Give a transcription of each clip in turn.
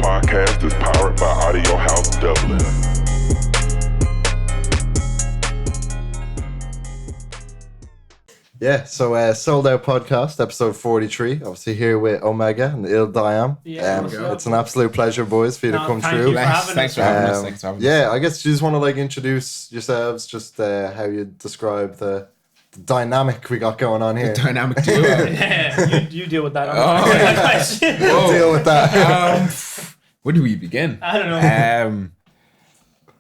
podcast is powered by Audio House Dublin. Yeah, so Sold Out Podcast, episode 43. Obviously here with OMEGA and Ill Diam. It's an absolute pleasure, boys, for you to come through. Thanks for having us. Yeah, I guess you just want to introduce yourselves, just how you describe the dynamic we got going on here. The dynamic duo. Yeah, you deal with that. We'll deal with that. Where do we begin? I don't know.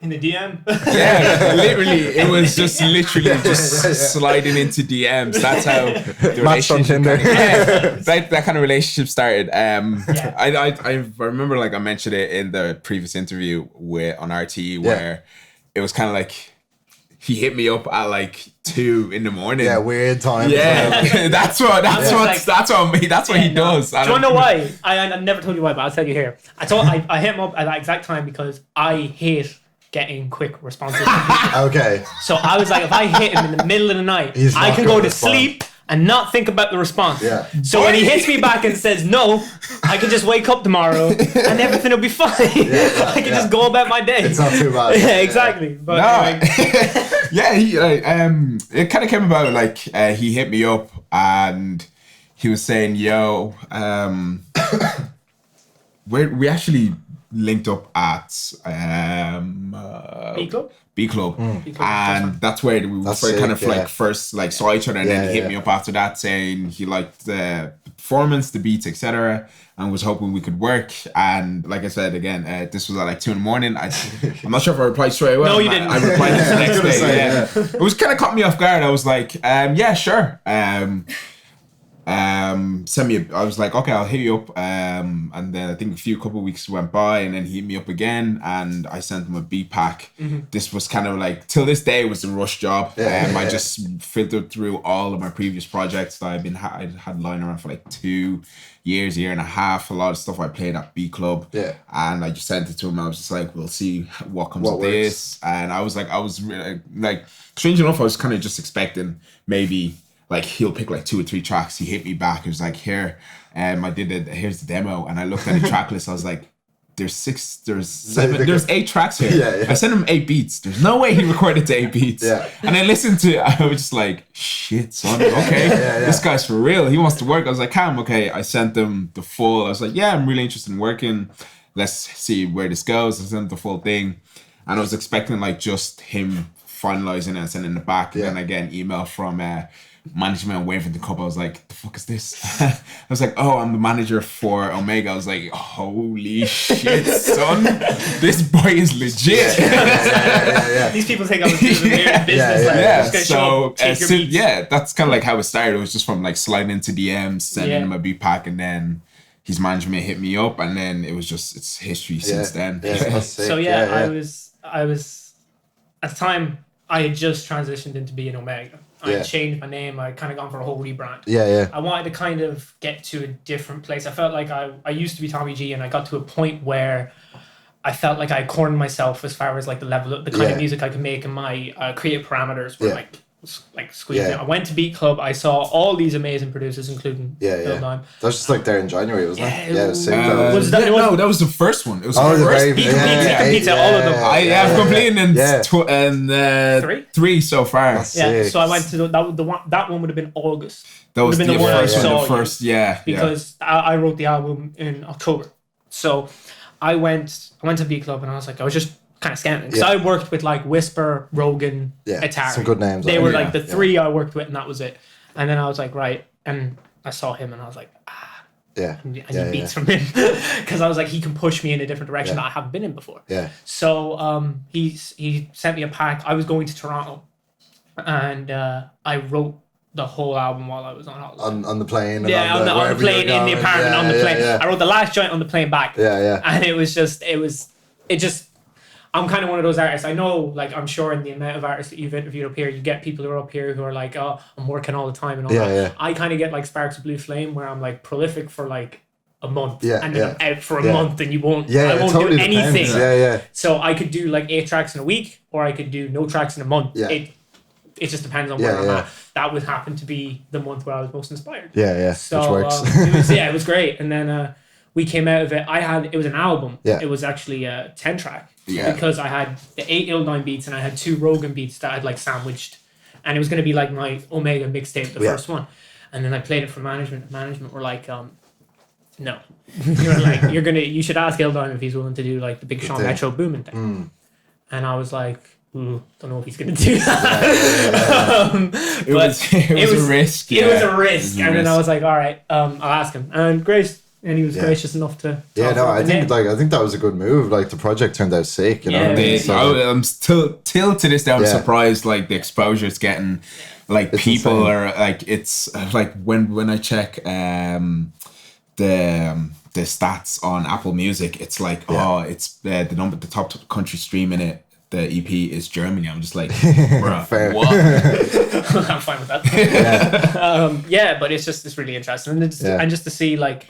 In the DM? Yeah, literally, it was just literally sliding into DMs. That's how the relationship that kind of relationship started. I remember I mentioned it in the previous interview on RTE where it was kind of like he hit me up at 2 a.m. Yeah, weird time. Yeah, that's what he does. Do you want to know why? I never told you why, but I'll tell you here. I hit him up at that exact time because I hate getting quick responses from people. Okay. So I was like, if I hit him in the middle of the night, I can go to sleep and not think about the response. Yeah. So when he hits me back and says no, I can just wake up tomorrow and everything will be fine. I can just go about my day. It's not too bad. Yeah, exactly. But it kind of came about he hit me up and he was saying, "Yo, we actually linked up at B Club, and that's where we first saw each other, and then he hit me up after that saying he liked the performance, the beats, etc., and was hoping we could work. And like I said again, this was at 2 a.m. I'm not sure if I replied straight away. No, you didn't. I replied the next day. It was kind of caught me off guard. I was like, yeah, sure. Send me I was like, okay, I'll hit you up, and then I think a couple of weeks went by, and then he hit me up again, and I sent him a beat pack. This was kind of till this day was a rush job. I just filtered through all of my previous projects that I'd had lying around for 2 years, year and a half, a lot of stuff I played at B Club, and I just sent it to him. I was just like, we'll see what comes of this. And I was really, strange enough, I was kind of just expecting maybe he'll pick 2 or 3 tracks. He hit me back. He was like, here, here's the demo. And I looked at the track list. I was like, there's 8 tracks here. Yeah. I sent him 8 beats. There's no way he recorded to 8 beats. Yeah. And I listened to it. I was just like, shit, son. Okay. This guy's for real. He wants to work. I was like, Cam, okay. I sent him the full. I was like, yeah, I'm really interested in working. Let's see where this goes. I sent him the full thing. And I was expecting just him finalizing it and sending it back. And then I get an email from management waving the cup. I was like, the fuck is this? I was like, oh, I'm the manager for Omega. I was like, holy shit, son, this boy is legit. These people think I was doing a business. That's kind of how it started. It was just from sliding into DMs, sending him a beat pack, and then his management hit me up, and then it's history since then. I was at the time I had just transitioned into being Omega. I had changed my name. I kind of gone for a whole rebrand. I wanted to kind of get to a different place. I felt like I used to be Tommy G, and I got to a point where I felt like I cornered myself as far as the level of the kind of music I could make, and my creative parameters were squeezed out. I went to Beat Club. I saw all these amazing producers, including Ill Diam. That was just there in January, wasn't it? Yeah, it was sick. That was the first one. It was the first. Beat completed all of them. I've completed in 3 so far. That's sick. So I went to that one would have been August. That was the first one. Because I wrote the album in October. So I went to Beat Club, and I was just kind of scanning, because I worked with Whisper, Rogan, Atari. Some good names. They were the 3 I worked with, and that was it. And then I was like, right, and I saw him, and I was like, I need beats from him, because I was like, he can push me in a different direction that I haven't been in before. So he sent me a pack. I was going to Toronto, and I wrote the whole album while I was on holiday. On the plane. On the plane, in the apartment, on the plane. I wrote the last joint on the plane back. And it just I'm kind of one of those artists. I know, I'm sure in the amount of artists that you've interviewed up here, you get people who are up here who are like, oh, I'm working all the time and all that. I kind of get Sparks of Blue Flame, where I'm prolific for a month, and then I'm out for a month, and I won't totally do anything. So I could do 8 tracks in a week, or I could do no tracks in a month. It just depends on where I'm at. That would happen to be the month where I was most inspired. So which works. It was great. And then we came out of it. It was an album. Yeah. It was actually a 10-track. Yeah. Because I had the 8 Ill Diam beats and I had 2 Rogan beats that I'd like sandwiched. And it was going to be like my ØMEGA mixtape, the first one. And then I played it for management. Management were like, no. You should ask Ill Diam if he's willing to do like the Big Sean Metro Boomin thing. And I was like, don't know if he's going to do that. It was a risk. It was a risk. And then I was like, all right, I'll ask him. And he was gracious enough to. I think that was a good move. Like the project turned out sick. You know what I mean? I'm still till to this day I'm surprised like the exposure it's getting. Like it's people insane. Are like it's like when I check the stats on Apple Music, it's like it's the top country streaming it. The EP is Germany. I'm just like, bruh, what? I'm fine with that. But it's really interesting, and just to see like,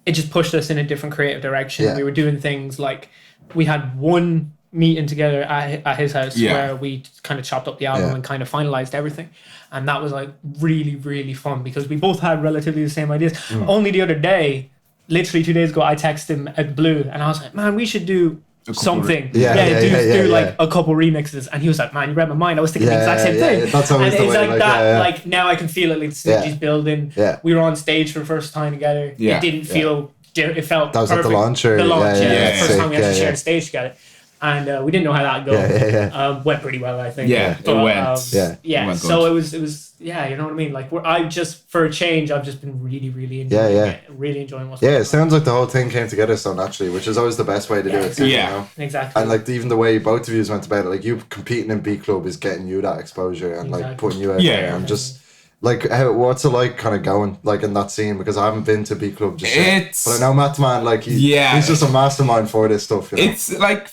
it just pushed us in a different creative direction. Yeah. We were doing things like, we had one meeting together at his house where we kind of chopped up the album and kind of finalized everything, and that was like really, really fun because we both had relatively the same ideas. Only the other day, literally 2 days ago, I texted him at Blue, and I was like, man, we should do something. Do a couple remixes, and he was like, man, you read my mind. I was thinking the exact same thing. That's always and it's like that. Like now I can feel it, like the synergy's building. We were on stage for the first time together. It didn't feel. It felt. That was perfect. At the launch. Or, the launch. The first time we had to share the stage together. And we didn't know how that would go. Went pretty well, I think. It went. It went so it was. Yeah, you know what I mean. Like for a change, I've just been really, really enjoying it. Really enjoying what's going on. It sounds like the whole thing came together so naturally, which is always the best way to do it. You know? Exactly. And like even the way both of you went about it, like you competing in B Club is getting you that exposure and like putting you out there and just. Like, what's it like kind of going, like, in that scene? Because I haven't been to B Club just yet. But I know Matt Man, like, he's just a mastermind for this stuff, you know? It's, like,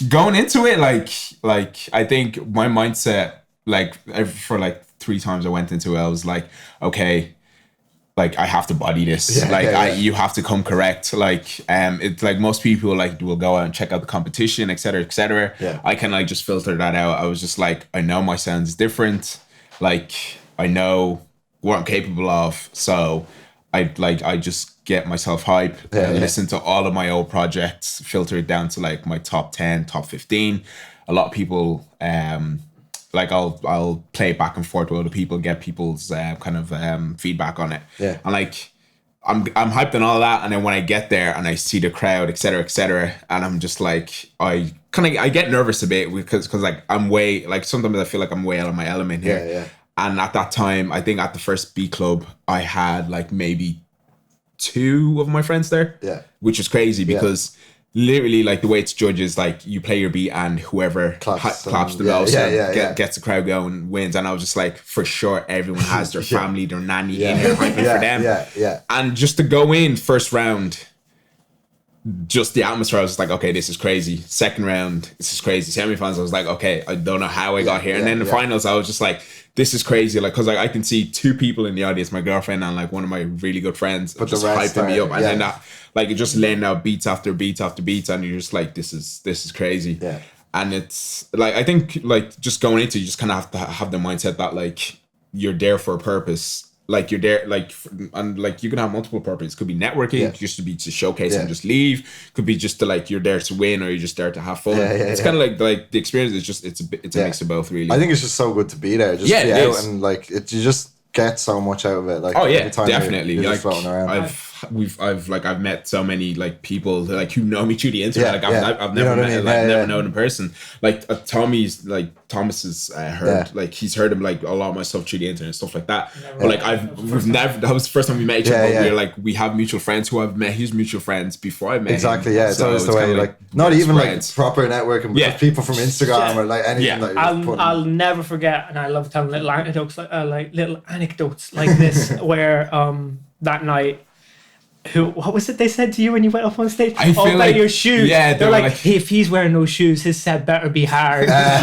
going into it, like I think my mindset, like, for, like, 3 times I went into it, I was like, okay, like, I have to body this. You have to come correct. Like, it's, like, most people, like, will go out and check out the competition, et cetera, et cetera. Yeah. I can, like, just filter that out. I was just like, I know my sound is different. Like, I know what I'm capable of, so I just get myself hype and listen to all of my old projects, filter it down to like my top 10, top 15. A lot of people, like I'll play back and forth with other people, get people's kind of feedback on it. Yeah. And like I'm hyped on all that, and then when I get there and I see the crowd, et cetera, and I'm just like I get nervous a bit because like I'm way like sometimes I feel like I'm way out of my element here. Yeah. And at that time, I think at the first B Club, I had like maybe 2 of my friends there. Yeah. Which is crazy because literally like the way it's judged is like you play your beat and whoever claps the most gets the crowd going wins. And I was just like, for sure, everyone has their family, their nanny in there hyping for them. Yeah. And just to go in first round, just the atmosphere, I was like, okay, this is crazy. Second round, this is crazy. Semi-finals, I was like, okay, I don't know how I got here. And then the finals, I was just like, this is crazy. Like, cause like I can see 2 people in the audience, my girlfriend and like one of my really good friends, but just hyping me up. And then that, like, it just laying out beats after beats after beats. And you're just like, this is crazy. Yeah. And it's like, I think like just going into, you just kind of have to have the mindset that like, you're there for a purpose. Like you're there, like, and like you can have multiple purposes. Could be networking, just to be to showcase and just leave. Could be just to like you're there to win, or you're just there to have fun. It's kind of like the experience is just it's a mix of both, really. I think it's just so good to be there, just be out and like you just get so much out of it. Like every time definitely. You're like just floating around. I've met so many like people like who know me through the internet. I've never met never known in person. Like Thomas's heard like he's heard him like a lot of my stuff through the internet and stuff like that. But like that was the first time we met each other. We're like we have mutual friends who I've met his mutual friends before I met exactly. him. Yeah, it's always the way like not even friends. Like proper networking, but people from Instagram or like anything. That I'll never forget, and I love telling little anecdotes like this where that night. What was it they said to you when you went up on stage? I feel like your shoes. Yeah, they're like, hey, if he's wearing those shoes, his set better be hard. I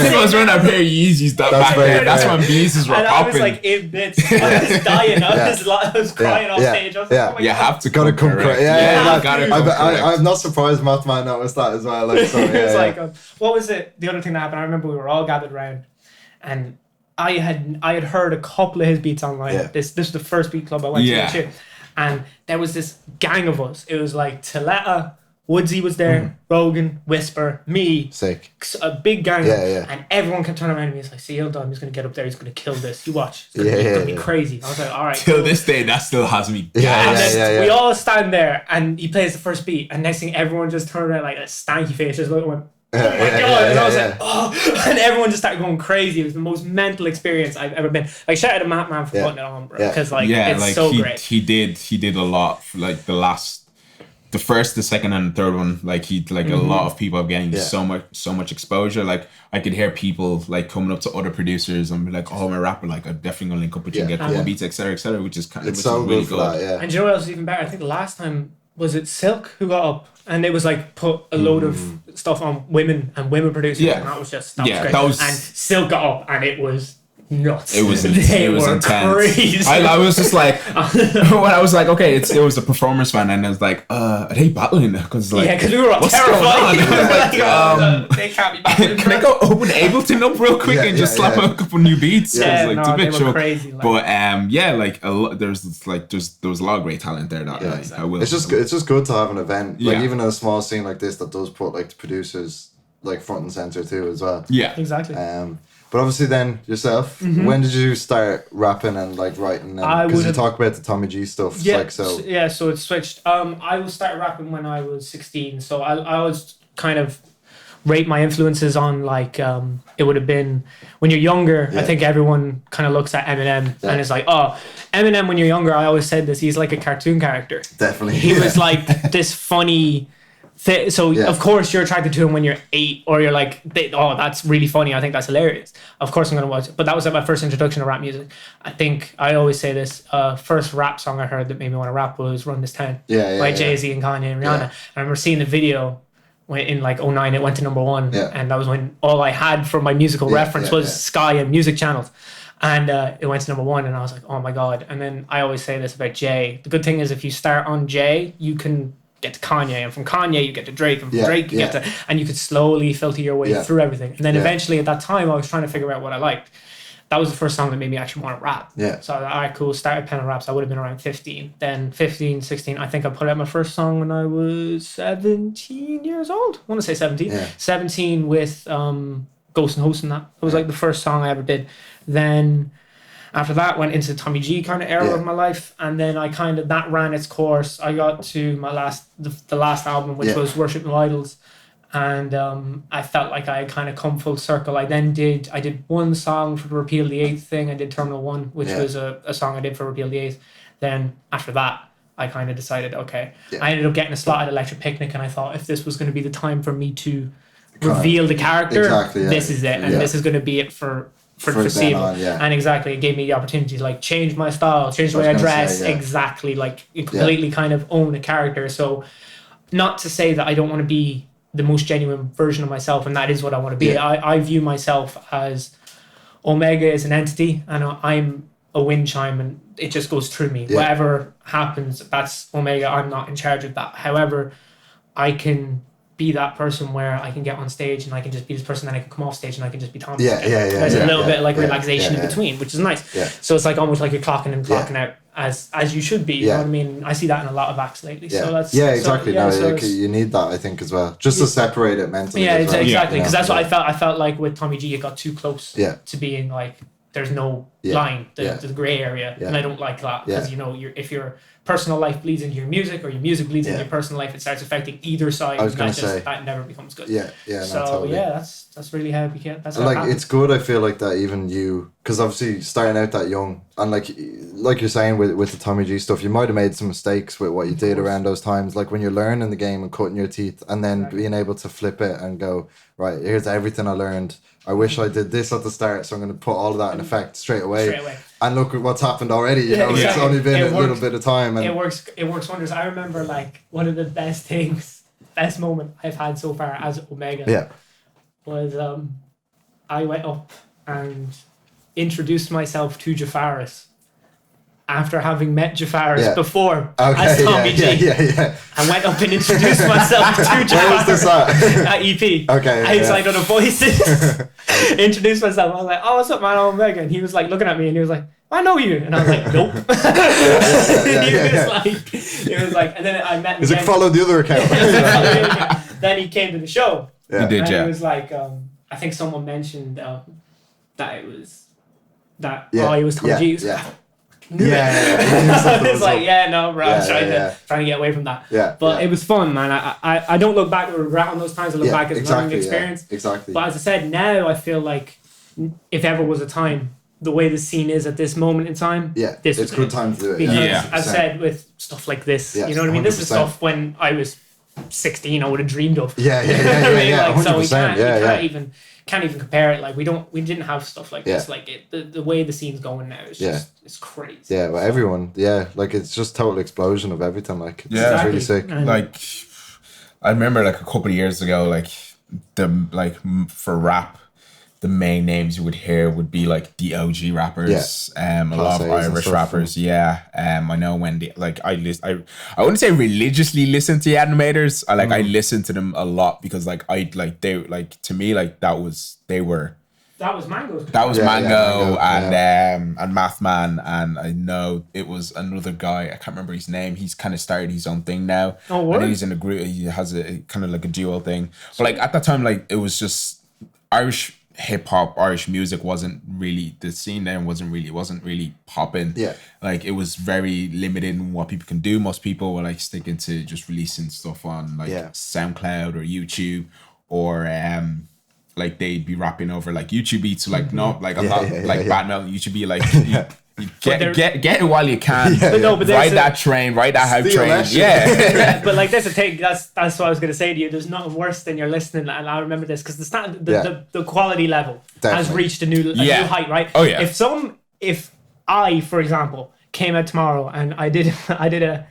think I was wearing a pair of Yeezys back there. That's when Yeezys were popping. And I was like in bits. I was dying. I was crying off stage. I was like, oh my you God. have to gotta come correct. I'm not surprised surprised Matt Man noticed that as well. Like, so, it's like, what was it? The other thing that happened, I remember we were all gathered around, and I had heard a couple of his beats online. This was the first beat club I went to. And there was this gang of us. It was like Taletta, Woodsy was there, Rogan, Whisper, me. Sick. A big gang. Yeah. And everyone kept turning around to me. It's like, see, Ill Diam, he's going to get up there. He's going to kill this. You watch. It's going to be crazy. I was like, all right. Till this day, that still has me. We all stand there and he plays the first beat. And next thing, everyone just turned around like a stanky face. Just like, went, oh my God. And I was like, oh. And everyone just started going crazy. It was the most mental experience I've ever been. Like, shout out to Matt Man for putting it on, bro. Because, it's so great. He did a lot for, like, the first, the second, and the third one. Like, a lot of people are getting so much exposure. Like, I could hear people, like, coming up to other producers and be like, oh, I'm a rapper. Like, I'm definitely going to link up with you and get cool beats, etc., which is kind of really good. That, And you know what else is even better? I think the last time, was it Silk who got up? And it was like put a load of stuff on women producers. Yeah. And that was great. And Silk got up and it was nuts. It was they were intense. Crazy. I was just like, when I was like, okay, it was a performance fan, and I was like, are they battling? Because we were all terrified. They can't be battling. Can I go open Ableton up real quick and just slap a couple new beats? Yeah, it's a bit they were crazy. But there was a lot of great talent there. I will. It's just good to have an event, like even in a small scene like this, that does put like the producers like front and center too as well. Yeah, exactly. But obviously then yourself, when did you start rapping and like writing? Because you talk about the Tommy G stuff. So it switched. I started rapping when I was 16. So I always kind of rate my influences on like it would have been when you're younger. I think everyone kind of looks at Eminem and is like, oh, Eminem when you're younger. I always said this. He's like a cartoon character. Definitely. He was like this funny. Of course you're attracted to him when you're 8, or you're like, oh, that's really funny. I think that's hilarious. Of course I'm gonna watch it. But that was like my first introduction to rap music. I think I always say this. First rap song I heard that made me want to rap was "Run This Town" by Jay-Z and Kanye and Rihanna. I remember seeing the video when in like 2009. It went to number 1, and that was when all I had for my musical reference was Sky and music channels. And it went to number 1, and I was like, oh my God. And then I always say this about Jay. The good thing is if you start on Jay, you can get to Kanye, and from Kanye you get to Drake, and from Drake you get to, and you could slowly filter your way through everything. And then eventually at that time I was trying to figure out what I liked. That was the first song that made me actually want to rap. So I was like, all right, cool, started penning raps. I would have been around 15. Then 15, 16, I think I put out my first song when I was 17 years old. I want to say 17. 17 with Ghost and Host and that. It was like the first song I ever did. Then after that, went into Tommy G kind of era of my life, and then I kind of that ran its course. I got to my the last album, which was Worship No Idols, and I felt like I had kind of come full circle. I did one song for the Repeal the 8th thing. I did Terminal 1, which was a song I did for Repeal the 8th. Then after that, I kind of decided, okay, I ended up getting a slot at Electric Picnic, and I thought if this was going to be the time for me to reveal the character, this is it, and this is going to be it for foreseeable. And exactly, it gave me the opportunity to like change my style, change the way I dress, exactly, like completely kind of own a character. So not to say that I don't want to be the most genuine version of myself, and that is what I want to be. I view myself as ØMEGA is an entity, and I'm a wind chime, and it just goes through me. Whatever happens, that's ØMEGA. I'm not in charge of that. However, I can be that person where I can get on stage and I can just be this person, then I can come off stage and I can just be Thomas. There's a little bit of like relaxation in between, which is nice. So it's like almost like you're clocking in, clocking out as you should be. You know what I mean? I see that in a lot of acts lately. So that's exactly. You need that, I think, as well, just to separate it mentally. Exactly. Because that's what I felt. I felt like with Tommy G, it got too close to being like there's no line, the grey area, and I don't like that because you know if your personal life bleeds into your music or your music bleeds into your personal life, it starts affecting either side. That never becomes good. That's really how it became. That's how it it's good. I feel like that even you, because obviously starting out that young, and like you're saying with the Tommy G stuff, you might have made some mistakes with what you did around those times. Like when you're learning the game and cutting your teeth, and then being able to flip it and go, right, here's everything I learned. I wish I did this at the start, so I'm going to put all of that in effect straight away. And look at what's happened already. You know, it's only been a little bit of time. And it works wonders. I remember like one of the best moment I've had so far as ØMEGA was I went up and introduced myself to Jafaris after having met Jafaris before as Tommy G. I went up and introduced myself to Jafaris. Where was this at EP. I was like on a voices. Introduced myself. I was like, oh, what's up, man? I'm ØMEGA. And he was like looking at me and he was like, I know you. And I was like, nope. It was like, and then I met him. He's like, follow the other account. Then he came to the show. Yeah. He did, and yeah. It was like, I think someone mentioned that it was, he was Tom G. It's like, no, bro, I was trying to get away from that. But it was fun, man. I don't look back with regret on those times. I look back as a learning experience. Exactly. But as I said, now I feel like if ever was a time, the way the scene is at this moment in time, this it's a good time to do it. Because as I said, with stuff like this, you know what I mean? 100%. This is stuff when I was 16 I would have dreamed of. So we can't even compare it. Like we didn't have stuff like this. Like the way the scene's going now is just it's crazy. Yeah, well, everyone, like it's just total explosion of everything. Like it's really sick. Like I remember like a couple of years ago, like for rap, the main names you would hear would be like the OG rappers, a lot of Irish rappers. I know when I wouldn't say religiously listen to the Animators. I listened to them a lot because that was Mango. That was Mango and Mathman, and I know it was another guy. I can't remember his name. He's kind of started his own thing now. Oh, what? I know he's in a group. He has a kind of like a duo thing. But like at that time, like it was just Irish hip hop, Irish music wasn't really, the scene then wasn't really popping. Like it was very limited in what people can do. Most people were like sticking to just releasing stuff on like SoundCloud or YouTube, or like they'd be rapping over like YouTube beats, like not like a lot like bad mouth YouTube be like get it while you can. But ride that train, ride that hype train. But like there's a thing, that's what I was gonna say to you. There's nothing worse than you're listening, and I remember this because the quality level has reached a new height, right? Oh yeah. If I, for example, came out tomorrow and I did a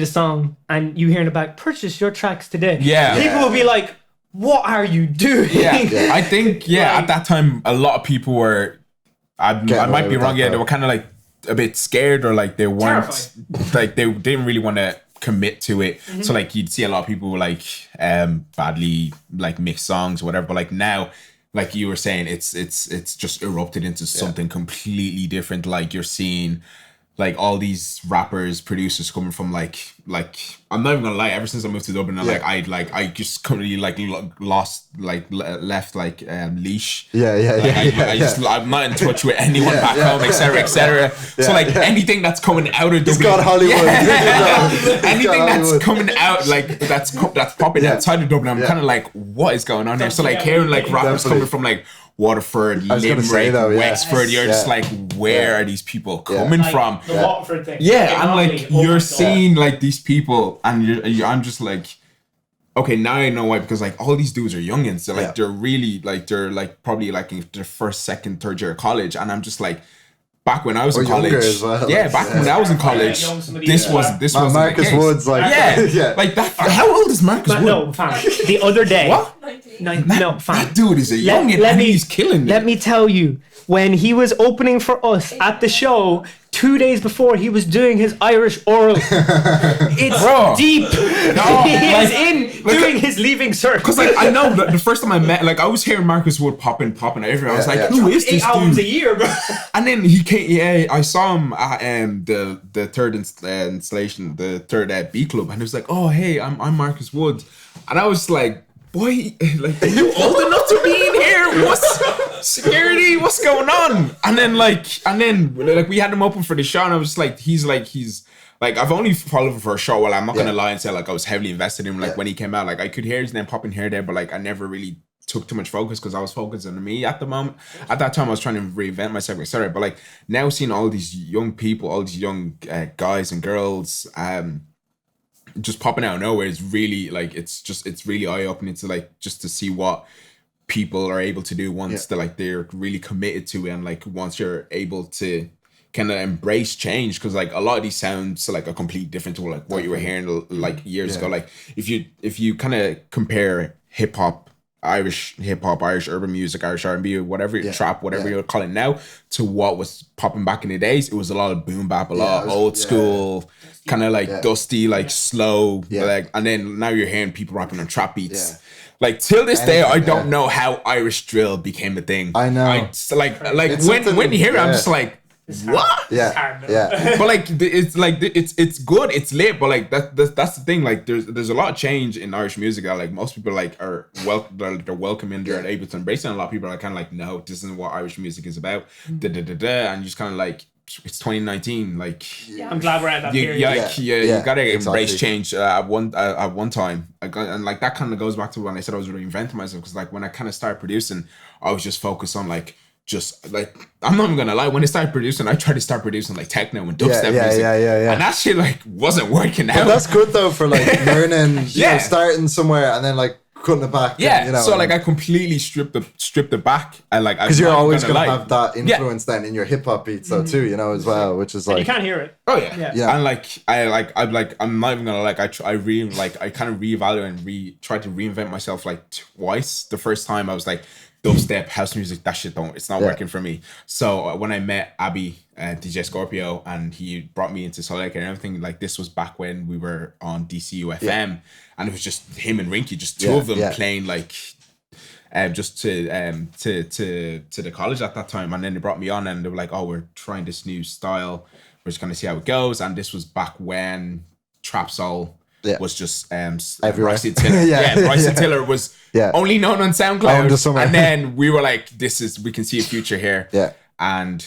song and you hear in the back, purchase your tracks today. People will be like, what are you doing? I think at that time a lot of people were, I might be wrong, they were kind of like a bit scared, or like they weren't like they didn't really want to commit to it. So like you'd see a lot of people like badly like mixed songs or whatever, but like now, like you were saying, it's just erupted into something completely different. Like you're seeing like all these rappers, producers coming from like I'm not even gonna lie, ever since I moved to Dublin, I just currently like left leash. I'm not in touch with anyone back home, etc. So like anything that's coming out of Dublin, it's got Hollywood. Anything that's coming out like that's popping outside of Dublin, I'm kind of like, what is going on here? So like hearing like rappers coming from like Waterford, Limerick, Wexford, you're just like, where are these people coming from? The Waterford thing. And like you're seeing like these people, and I'm just like, okay, now I know why, because like all these dudes are youngins. They're like they're really like they're like probably like in their first, second, third year of college, and I'm just like, back when I was in college, as well. When I was in college, this was Marcus Wood's like like that. How old is Marcus Wood? No, fam. The other day, what? No, fam. That dude is a youngin, and he's killing it. Let me tell you, when he was opening for us at the show 2 days before, he was doing his Irish oral. It's deep. He is doing his leaving cert. Because like I know the first time I met, like I was hearing Marcus Wood popping everywhere. I was like, who is this 8 albums dude? a year, bro. And then he came. I saw him at the third installation, the third B Club, and he was like, oh hey, I'm Marcus Wood, and I was like, boy, like, are you old enough to be in here? What's security? What's going on? And then we had him open for the show, and I was just like, he's like, I've only followed him for a show. Well, I'm not gonna lie and say like I was heavily invested in him. Like when he came out, like I could hear his name popping here there, but like I never really took too much focus because I was focused on me at the moment. At that time, I was trying to reinvent myself, etc. But like now, seeing all these young people, all these young guys and girls, just popping out of nowhere is really like it's really eye opening to like just to see what people are able to do once they're really committed to it, and like once you're able to kind of embrace change, because like a lot of these sounds like are completely different to like what you were hearing like years ago. Like if you kind of compare Irish hip hop, Irish urban music, Irish R&B, or whatever, trap, whatever you call it now, to what was popping back in the days, it was a lot of boom bap, a lot of old school, kind of like dusty, like slow, like, and then now you're hearing people rapping on trap beats. Like till this day, I don't know how Irish drill became a thing. I know. Like when you hear it, I'm just like, What? Yeah. But like it's good, it's lit, but like that's the thing. Like there's a lot of change in Irish music that like most people like are they're welcoming, they're able to embrace it. And a lot of people are kind of like, no, this isn't what Irish music is about. And you just kind of like, it's 2019. Like I'm glad we're at that period. You gotta embrace change at one time. And like that kind of goes back to when I said I was reinventing myself, because like when I kind of started producing, I was just focused on like. Just like, I'm not even gonna lie, when I started producing, I tried to start producing like techno and dubstep music. And that shit like wasn't working out. But that's good though for like learning, you know, starting somewhere and then like cutting it back. Yeah, and, you know, so like I completely stripped it back. I like, because you're always gonna have that influence then in your hip hop beats though too, you know, as well, which is like, and you can't hear it. Oh yeah. And like I'm not even gonna like I kind of reevaluate and try to reinvent myself like twice. The first time I was like, dubstep, house music, that shit it's not working for me. So when I met Abby, DJ Scorpio, and he brought me into Solid and everything, like this was back when we were on DCU FM, and it was just him and Rinky, just two of them playing like just to the college at that time. And then they brought me on and they were like, oh, we're trying this new style, we're just gonna see how it goes. And this was back when Trap Soul was just Bryson Tiller. Bryson Tiller was only known on SoundCloud, and then we were like, we can see a future here. And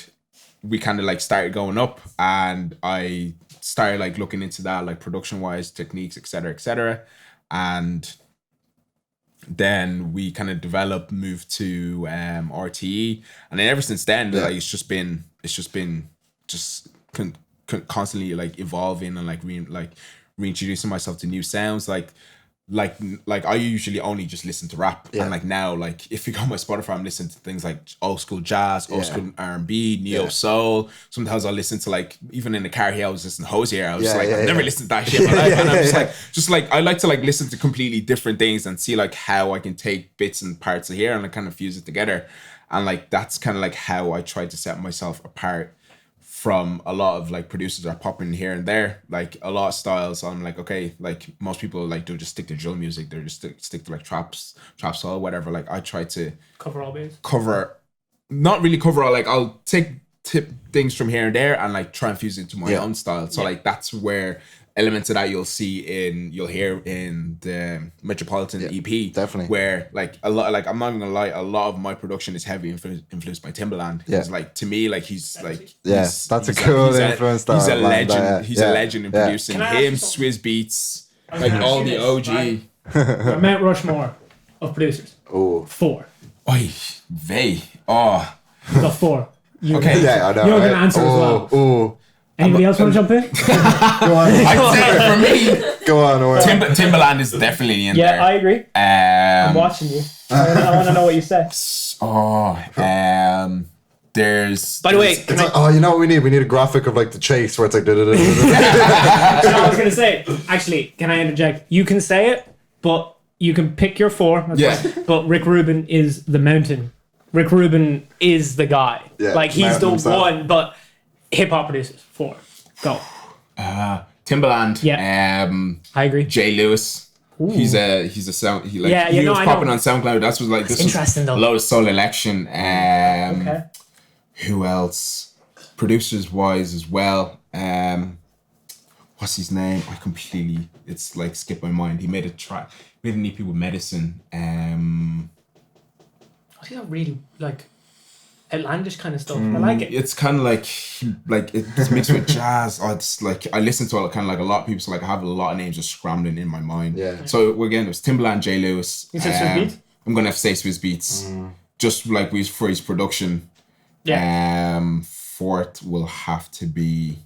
we kind of like started going up, and I started like looking into that, like production wise, techniques, etc. And then we kind of moved to RTE, and then ever since then, like it's just been constantly like evolving and like reintroducing myself to new sounds. Like I usually only just listen to rap, and like now, like if you go on my Spotify, I'm listening to things like old school jazz, old school R&B, neo soul. Sometimes I listen to like, even in the car here, I was listening to Hosier. I was I've never listened to that shit in my life, and I'm just like I like to like listen to completely different things and see like how I can take bits and parts of here and like kind of fuse it together, and like that's kind of like how I try to set myself apart from a lot of like producers that are popping here and there, like a lot of styles. I'm like, okay, like most people like do just stick to drill music, they're just stick to like trap soul, whatever. Like I try to cover all bases. Not really cover all, like I'll tip things from here and there and like try and fuse it into my own style. So like that's where elements of that you'll hear in the Metropolitan EP, definitely, where like a lot, like I'm not even gonna lie, a lot of my production is heavy influenced by Timbaland. Because like to me, like he's that's a cool influence. He's a legend. He's a legend in producing. Him, Swizz Beats, like all the OG. Right? Mount Rushmore of producers. Oh, 4. Oi, they. Oh, the 4. Okay, I know. You're gonna answer as well. Oh. Anybody else want to jump in? Go on. I'd say for me, go on. Timbaland is definitely in there. Yeah, I agree. I'm watching you. I want to know what you say. There's. By the way, you know what we need? We need a graphic of like the chase where it's like. I was gonna say. Actually, can I interject? You can say it, but you can pick your 4. That's fine. But Rick Rubin is the mountain. Rick Rubin is the guy. Yeah, like he's the one, but. Hip hop producers, 4. Go. Timbaland. Yeah. I agree. Jay Lewis. Ooh. He's a sound. He was popping on SoundCloud. That's was like this. Interesting though. Low Soul Election. Okay. Who else? Producers wise as well. What's his name? It's like skipped my mind. He made a track. Made an EP with Medicine. I think that really like. Outlandish kind of stuff. I like it. It's kind of like it's mixed with jazz. It's like I listen to it kind of like a lot of people. So like I have a lot of names just scrambling in my mind. Yeah. So again, it was Timbaland, Jay Lewis. You said Swizz Beatz? I'm gonna have to say Swizz Beatz. Just like for his production. Yeah. 4th will have to be.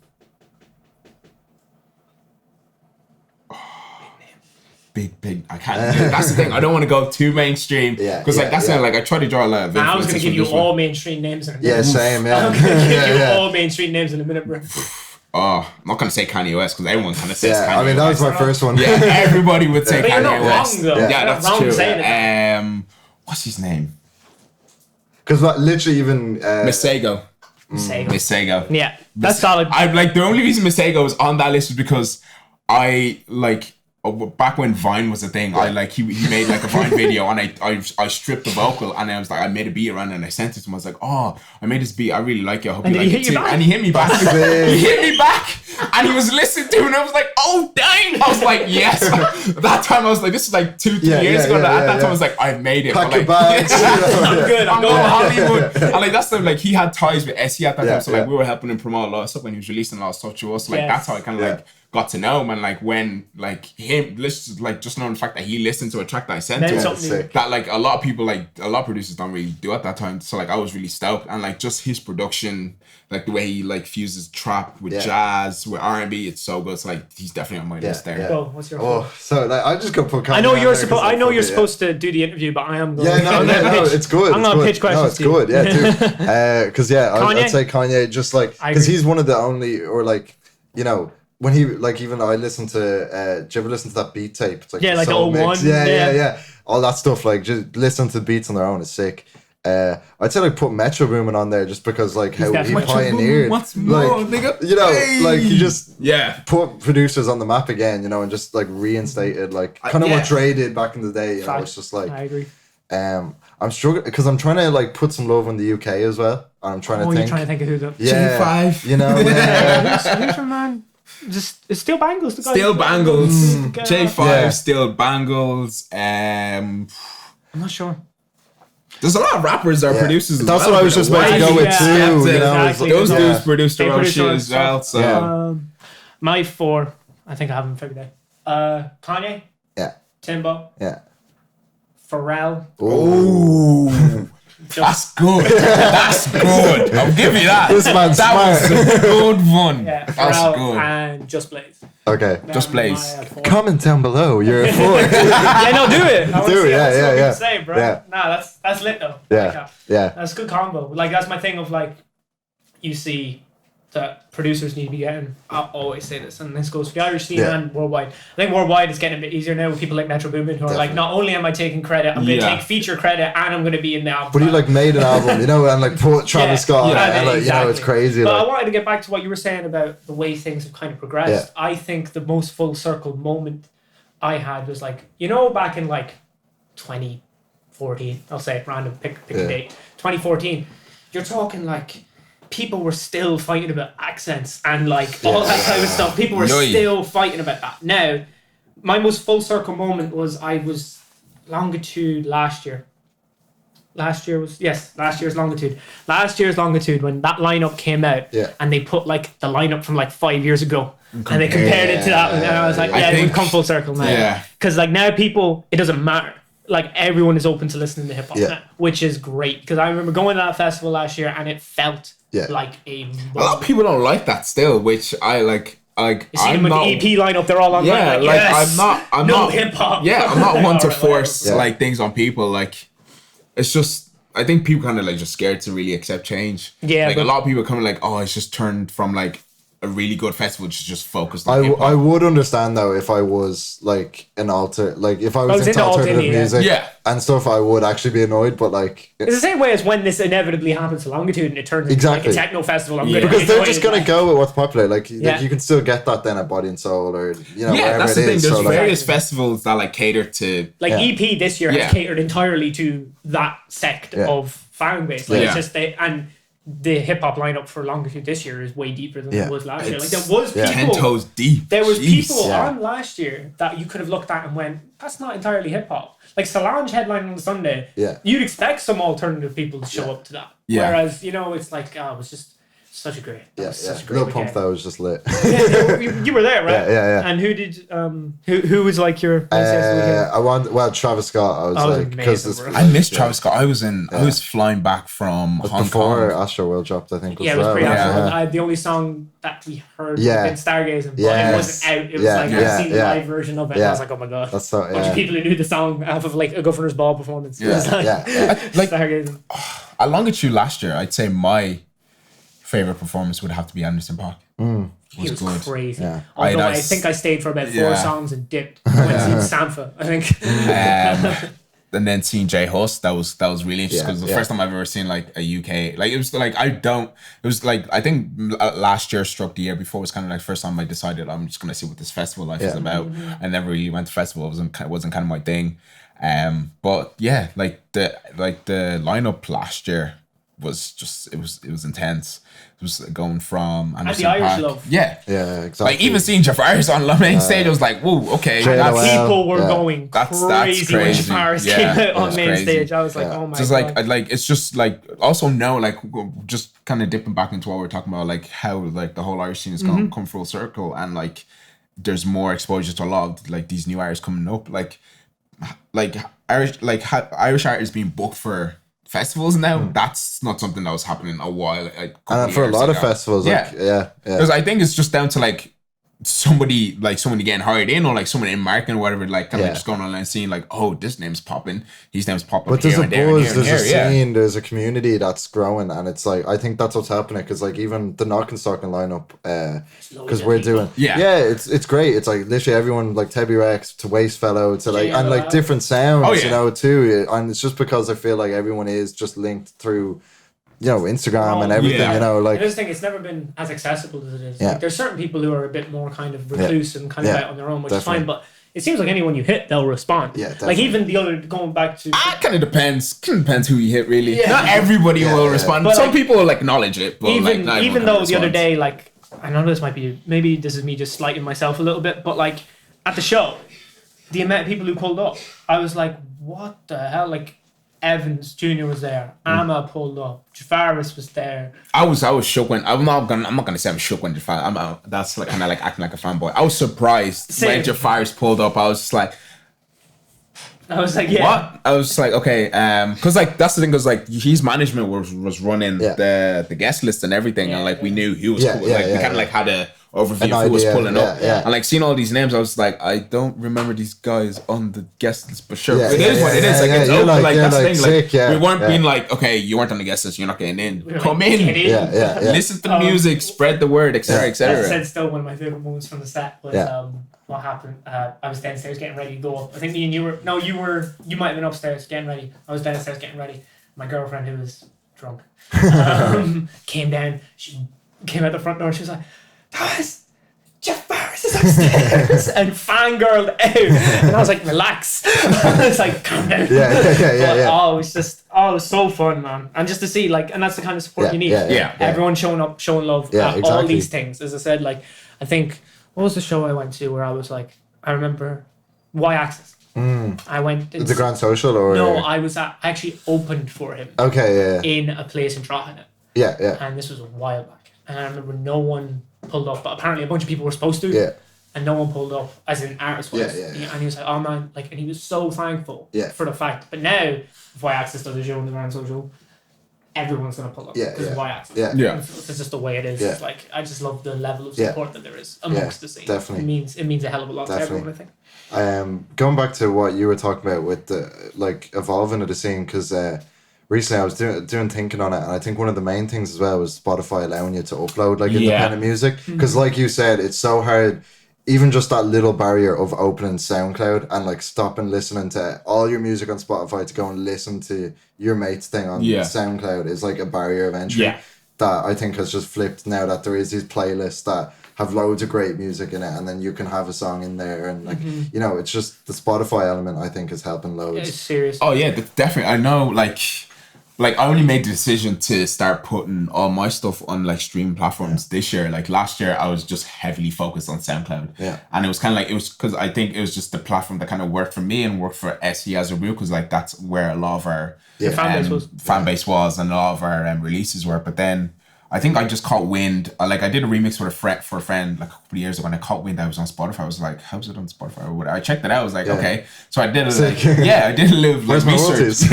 Big. I can't. That's the thing. I don't want to go too mainstream. Because that's like I try to draw a lot of. I was going to give you all mainstream names in a minute. Yeah, same. Yeah. I'm going to give you all mainstream names in a minute, bro. I'm not going to say Kanye West because everyone kind of says Kanye West. I mean, that was my first one. Yeah, everybody would say Kanye West. Wrong, though. Yeah, that's true. Saying what's his name? Because literally even Masego. Masego. Yeah, that's solid. I like the only reason Masego was on that list was because I like. back when Vine was a thing, I like he made like a Vine video, and I stripped the vocal, and I was like, I made a beat around it, and I sent it to him. I was like, oh, I made this beat, I really like it, I hope you like it too. And he hit me back. He hit me back, and he was listening to it, and I was like, oh dang! I was like, yes. That time I was like, this is like 2-3 years ago. At that time I was like, I made it. Pack your bags. I'm good. I'm going going Hollywood. And like that's the like he had ties with SE at that time, so like we were helping him promote a lot of stuff when he was releasing a lot of stuff to us. So, like that's how I kind of like got to know him, and like when like him just knowing the fact that he listened to a track that I sent to him, that like a lot of producers don't really do at that time. So like I was really stoked, and like just his production, like the way he like fuses trap with jazz with R&B, it's so good. So like he's definitely on my list there. Cool. What's your so like I just go put I know you're supposed to do the interview, but I am going no, it's good. I'm gonna pitch questions. No, it's good, because I'd say Kanye, just like because he's one of the only, or like, you know, when he like, even I listened to do you ever listen to that beat tape? It's like like the old one. Yeah. All that stuff, like just listen to the beats on their own is sick. I'd say like put Metro Boomin on there just because like how he pioneered, what's more, like nigga? You know, like he just put producers on the map again, you know, and just like reinstated like kind of what Dre did back in the day. You know, it's just like I agree. I'm struggling because I'm trying to like put some love in the UK as well. And I'm trying to think. You're trying to think of who the J5, you know, who's your man? Just it's Still Bangles. Still Bangles. J5, Still Bangles. I'm not sure. There's a lot of rappers that are producers. That's what I was just about to go with too. You know, exactly. Those dudes produced their own shit as well. So my 4, I think I haven't figured out. Kanye. Yeah. Timbo. Yeah. Pharrell. Oh. That's good. That's good. I'll give you that. This man's smart. Was a good one. Yeah, that's Pharrell good. and Just Blaze. Okay. Just Blaze. Comment down below. You're 4. Do it. Do it. Yeah. Say, bro. Yeah. Nah, that's lit though. Yeah. That's a good combo. Like that's my thing of like, you see that producers need to be getting. I always say this, and this goes for the Irish scene and worldwide. I think worldwide is getting a bit easier now with people like Metro Boomin who are like, not only am I taking credit, I'm going to take feature credit, and I'm going to be in the album. But he like made an album, you know, and like put Travis Scott, and like, you know, it's crazy. But like. I wanted to get back to what you were saying about the way things have kind of progressed. I think the most full circle moment I had was like, you know, back in like 2014, I'll say random pick a date, 2014. You're talking like, people were still fighting about accents and like all that type of stuff. People were still fighting about that. Now, my most full circle moment was I was Longitude last year. Last year's Longitude. Last year's Longitude, when that lineup came out and they put like the lineup from like 5 years ago and they compared it to that and I was like, it's come full circle now. Yeah. Because like now people, it doesn't matter. Like everyone is open to listening to hip hop now, which is great. Because I remember going to that festival last year and it felt like a lot of people don't like that still, which I like. Like you see them with the EP lineup, they're all on. Yeah, like I'm not hip hop. Yeah, I'm not one to force like things on people. Like it's just, I think people kind of like just scared to really accept change. Yeah, like a lot of people kind of like, oh, it's just turned from like a really good festival to just focused on hip hop. I would understand though if I was like if I was into alternative music and stuff, I would actually be annoyed. But like, it's the same way as when this inevitably happens to Longitude and it turns into like a techno festival. Because they're just gonna go with what's popular. Like you can still get that then at Body and Soul or wherever that's it the thing. is. There's so various festivals that like cater to EP this year has catered entirely to that sect of fan base. Like it's just the hip hop lineup for Longitude this year is way deeper than it was last year. Like there was people 10 toes deep. There was people on last year that you could have looked at and went, that's not entirely hip hop. Like Solange headlining on Sunday. Yeah. You'd expect some alternative people to show up to that. Yeah. Whereas, it's like, it was just such a great. Lil Pump though was just lit. You were there, right? Yeah. And who did who was like your Travis Scott. I was like, because I missed Travis Scott. I was flying back from Hong Kong before Astro World dropped, I think. It was pre-Astro. The only song that we heard was Stargazing, but it wasn't out. It was like I've seen the live version of it. And I was like, oh my god, that's so. A bunch of people who knew the song off of like a Governor's Ball performance. Like Stargazing. At Longitude last year, I'd say my favorite performance would have to be Anderson .Paak. He was good. Crazy. Yeah. Although I think I stayed for about 4 songs and dipped. I went to Sanfa, I think. and then seeing J Hus, that was really interesting because the first time I've ever seen like a UK, like it was like it was like I think last year struck the year before was kind of like first time I decided I'm just gonna see what this festival life is about. I never really went to festival, it wasn't kind of my thing. But yeah, like the lineup last year was just it was intense. It was going from Anderson and the Irish Park. love. Yeah, exactly. Like even seeing Jafar's on the main stage, I was like, whoa, okay. People were going crazy when Jafar's came out on main crazy. stage. I was like, oh my just god. like it's just like also now like just kind of dipping back into what we were talking about, like how like the whole Irish scene has come full circle, and like there's more exposure to a lot of like these new artists coming up, like Irish artists being booked for festivals now. That's not something that was happening a while, like for a lot of festivals. Because I think it's just down to like somebody getting hired in, or like someone in marketing or whatever, like kind of just going online and seeing like, oh, this name's popping, his name's popping. But there's a buzz, there's a scene, there's a community that's growing, and it's like I think that's what's happening, because like even the Knock and Stalking lineup, because we're doing it's great. It's like literally everyone, like Tebby Rex to Waste Fellow to like and like different sounds, you know, too, and it's just because I feel like everyone is just linked through, you know, Instagram and everything, you know, like. I just think it's never been as accessible as it is. Like, there's certain people who are a bit more kind of recluse and kind of out on their own, which is fine, but it seems like anyone you hit, they'll respond. Yeah, definitely. Like even the other, going back to... It kind of depends. Depends who you hit, really. Yeah. Not everybody will respond. But some people will acknowledge it, but even though the other day, like, I know this might be, maybe this is me just slighting myself a little bit, but like at the show, the amount of people who pulled up, I was like, what the hell? Like, Evans Jr. was there. Amma pulled up. Jafaris was there. I was shook when I'm not gonna say I'm shook when Jafar. That's like kind of like acting like a fanboy. I was surprised when Jafaris pulled up. I was just like, what? I was like, okay, because like that's the thing, because like his management was running the guest list and everything, and like we knew he was cool. We kind of like had a overview of who was pulling up, and like seeing all these names, I was like, I don't remember these guys on the guest list, but sure, it is what it is. Like it's open, like that's the thing. Like we weren't being like, okay, you weren't on the guest list, you're not getting in. Come in, listen to the music, spread the word, etc., etc. I said still one of my favorite moments from the set was what happened. I was downstairs getting ready to go up. I think me and you were. No, you might have been upstairs getting ready. I was downstairs getting ready. My girlfriend, who was drunk, came down. She came out the front door. She was like, Thomas, Jafaris is upstairs, and fangirled out. And I was like, relax. I was like, calm down. Oh, it was so fun, man. And just to see, like, and that's the kind of support you need. Everyone showing up, showing love at all these things. As I said, like, I think, what was the show I went to where I was like, I remember Y-Axis. I went. The Grand Social, or no? I actually opened for him. In a place in Drogheda. And this was a while back, and I remember no one pulled up, but apparently a bunch of people were supposed to. And no one pulled up, as an artist was. And he was like, oh man, like, and he was so thankful for the fact. But now, if Y-Axis does a show in the Grand Social, everyone's gonna pull up because Y-Axis. It's just the way it is. It's like, I just love the level of support that there is amongst the scene. Definitely, it means a hell of a lot to everyone, I think. Going back to what you were talking about with the like evolving of the scene, because recently I was doing thinking on it, and I think one of the main things as well was Spotify allowing you to upload like independent music, because like you said, it's so hard. Even just that little barrier of opening SoundCloud and like stopping listening to all your music on Spotify to go and listen to your mate's thing on SoundCloud is like a barrier of entry that I think has just flipped now, that there is these playlists that have loads of great music in it, and then you can have a song in there, and like you know, it's just the Spotify element I think is helping loads. It's serious. Oh yeah, definitely. I know, like I only made the decision to start putting all my stuff on like streaming platforms this year. Like last year, I was just heavily focused on SoundCloud. And it was kind of like, it was because I think it was just the platform that kind of worked for me and worked for SE as a group, because like that's where a lot of our fan base was and a lot of our releases were. But then I think I just caught wind. Like I did a remix for a friend like a couple of years ago, and I caught wind that I was on Spotify. I was like, how's it on Spotify? Or whatever. I checked it out. I was like, okay. So I did I did a little like, research.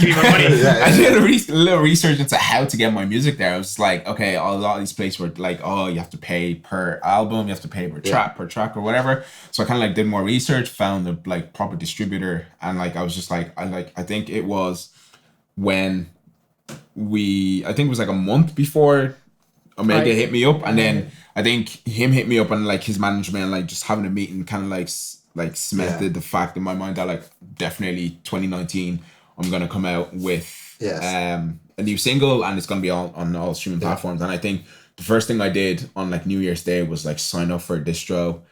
Give me my money. I did a little research into how to get my music there. I was like, okay, a lot of these places were like, oh, you have to pay per album, you have to pay per track or whatever. So I kind of like did more research, found the like proper distributor, and like I was just like, I think it was when I think it was like a month before Omega hit me up, and then I think him hit me up and like his management, like just having a meeting, kind of like like cemented the fact in my mind that like definitely 2019 I'm gonna come out with a new single, and it's gonna be on all streaming platforms. And I think the first thing I did on like New Year's Day was like sign up for a distro,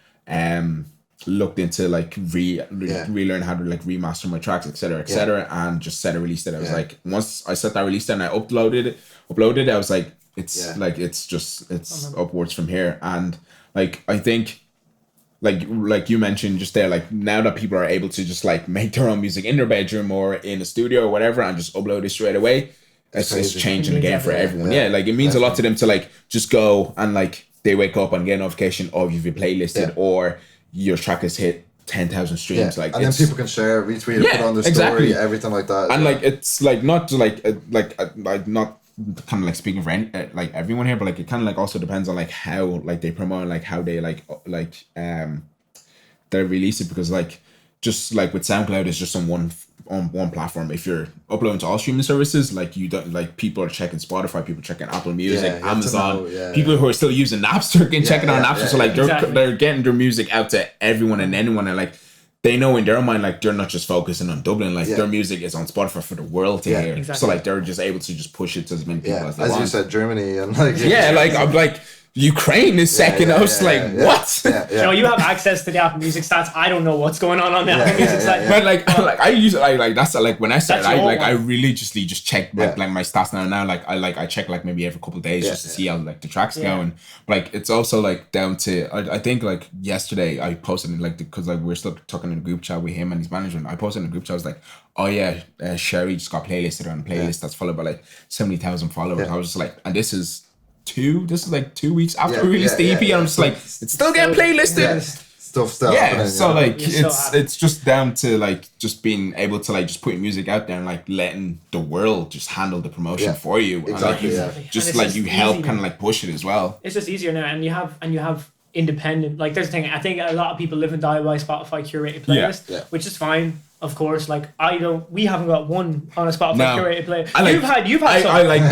looked into like relearn how to like remaster my tracks, etc., and just set a release date. I was like, once I set that release date and I uploaded it, I was like, it's like it's upwards from here. And like I think like you mentioned just there, like now that people are able to just like make their own music in their bedroom or in a studio or whatever and just upload it straight away, it's changing the game for everyone. Yeah, like it means a lot to them to like just go and like they wake up and get a notification of you've been playlisted or your track has hit 10,000 streams. Like, and then people can share, retweet, put on their story, everything like that. And like it's like not like not kind of like speaking for like everyone here, but like it kind of like also depends on like how like they promote, like how they they release it, because like just like with SoundCloud, it's just on one platform. If you're uploading to all streaming services, like you don't, like people are checking Spotify, people checking Apple Music, Amazon, people who are still using Napster can check it on Napster. So like they're getting their music out to everyone and anyone, and like they know in their mind like they're not just focusing on Dublin, like their music is on Spotify for the world to hear. Exactly. So like they're just able to just push it to as many people as they want. As you said, Germany and like like I'm like Ukraine is second. I was like, what? You know, you have access to the Apple Music stats. I don't know what's going on the Apple Music stats. But like I use it like that's like when I started, I religiously just check like my stats now. Like I check like maybe every couple of days just to see how like the track's going. But like it's also like down to I think like yesterday I posted it like because like we're still talking in a group chat with him and his management. I posted in a group chat. I was like, oh yeah, Sherry just got playlisted on a playlist that's followed by like 70,000 followers. I was just like, and this is like 2 weeks after we released the EP, and I'm just like, it's still getting playlisted. Stuff still happening. So like it's just down to like just being able to like just put your music out there and like letting the world just handle the promotion for you. Exactly. And, like, just like you help kind of like push it as well. It's just easier now, and you have independent, like there's the thing, I think a lot of people live and die by Spotify curated playlist, which is fine. Of course, like we haven't got one on a Spotify curated playlist. You've had some. I like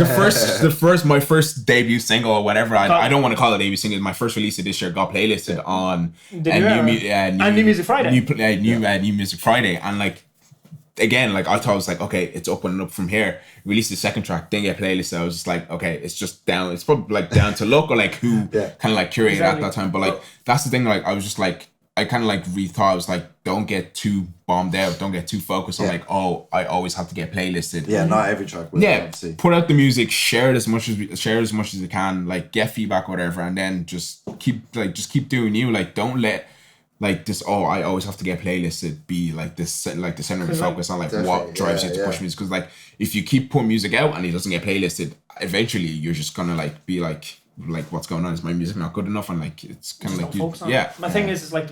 my first debut single or whatever. I don't want to call it debut single. My first release of this year got playlisted on New Music Friday. New Music Friday, and like again, like I thought it was like, okay, it's up and up from here. Released the second track, didn't get playlisted. I was just like, okay, it's just down. It's probably like down to luck or like who kind of like curated at that time. But like that's the thing. Like I was just like, I kind of like rethought. I was like, don't get too bombed out. Don't get too focused on like, oh, I always have to get playlisted. Yeah, not every track will. Obviously. Put out the music, share it as much as you can. Like get feedback, or whatever, and then just keep doing you. Like don't let like this. Oh, I always have to get playlisted. Be like this, like the center of focus on like what drives you to push music. Because like if you keep putting music out and it doesn't get playlisted, eventually you're just gonna like be like what's going on? Is my music not good enough? And like it's kind of like my thing is like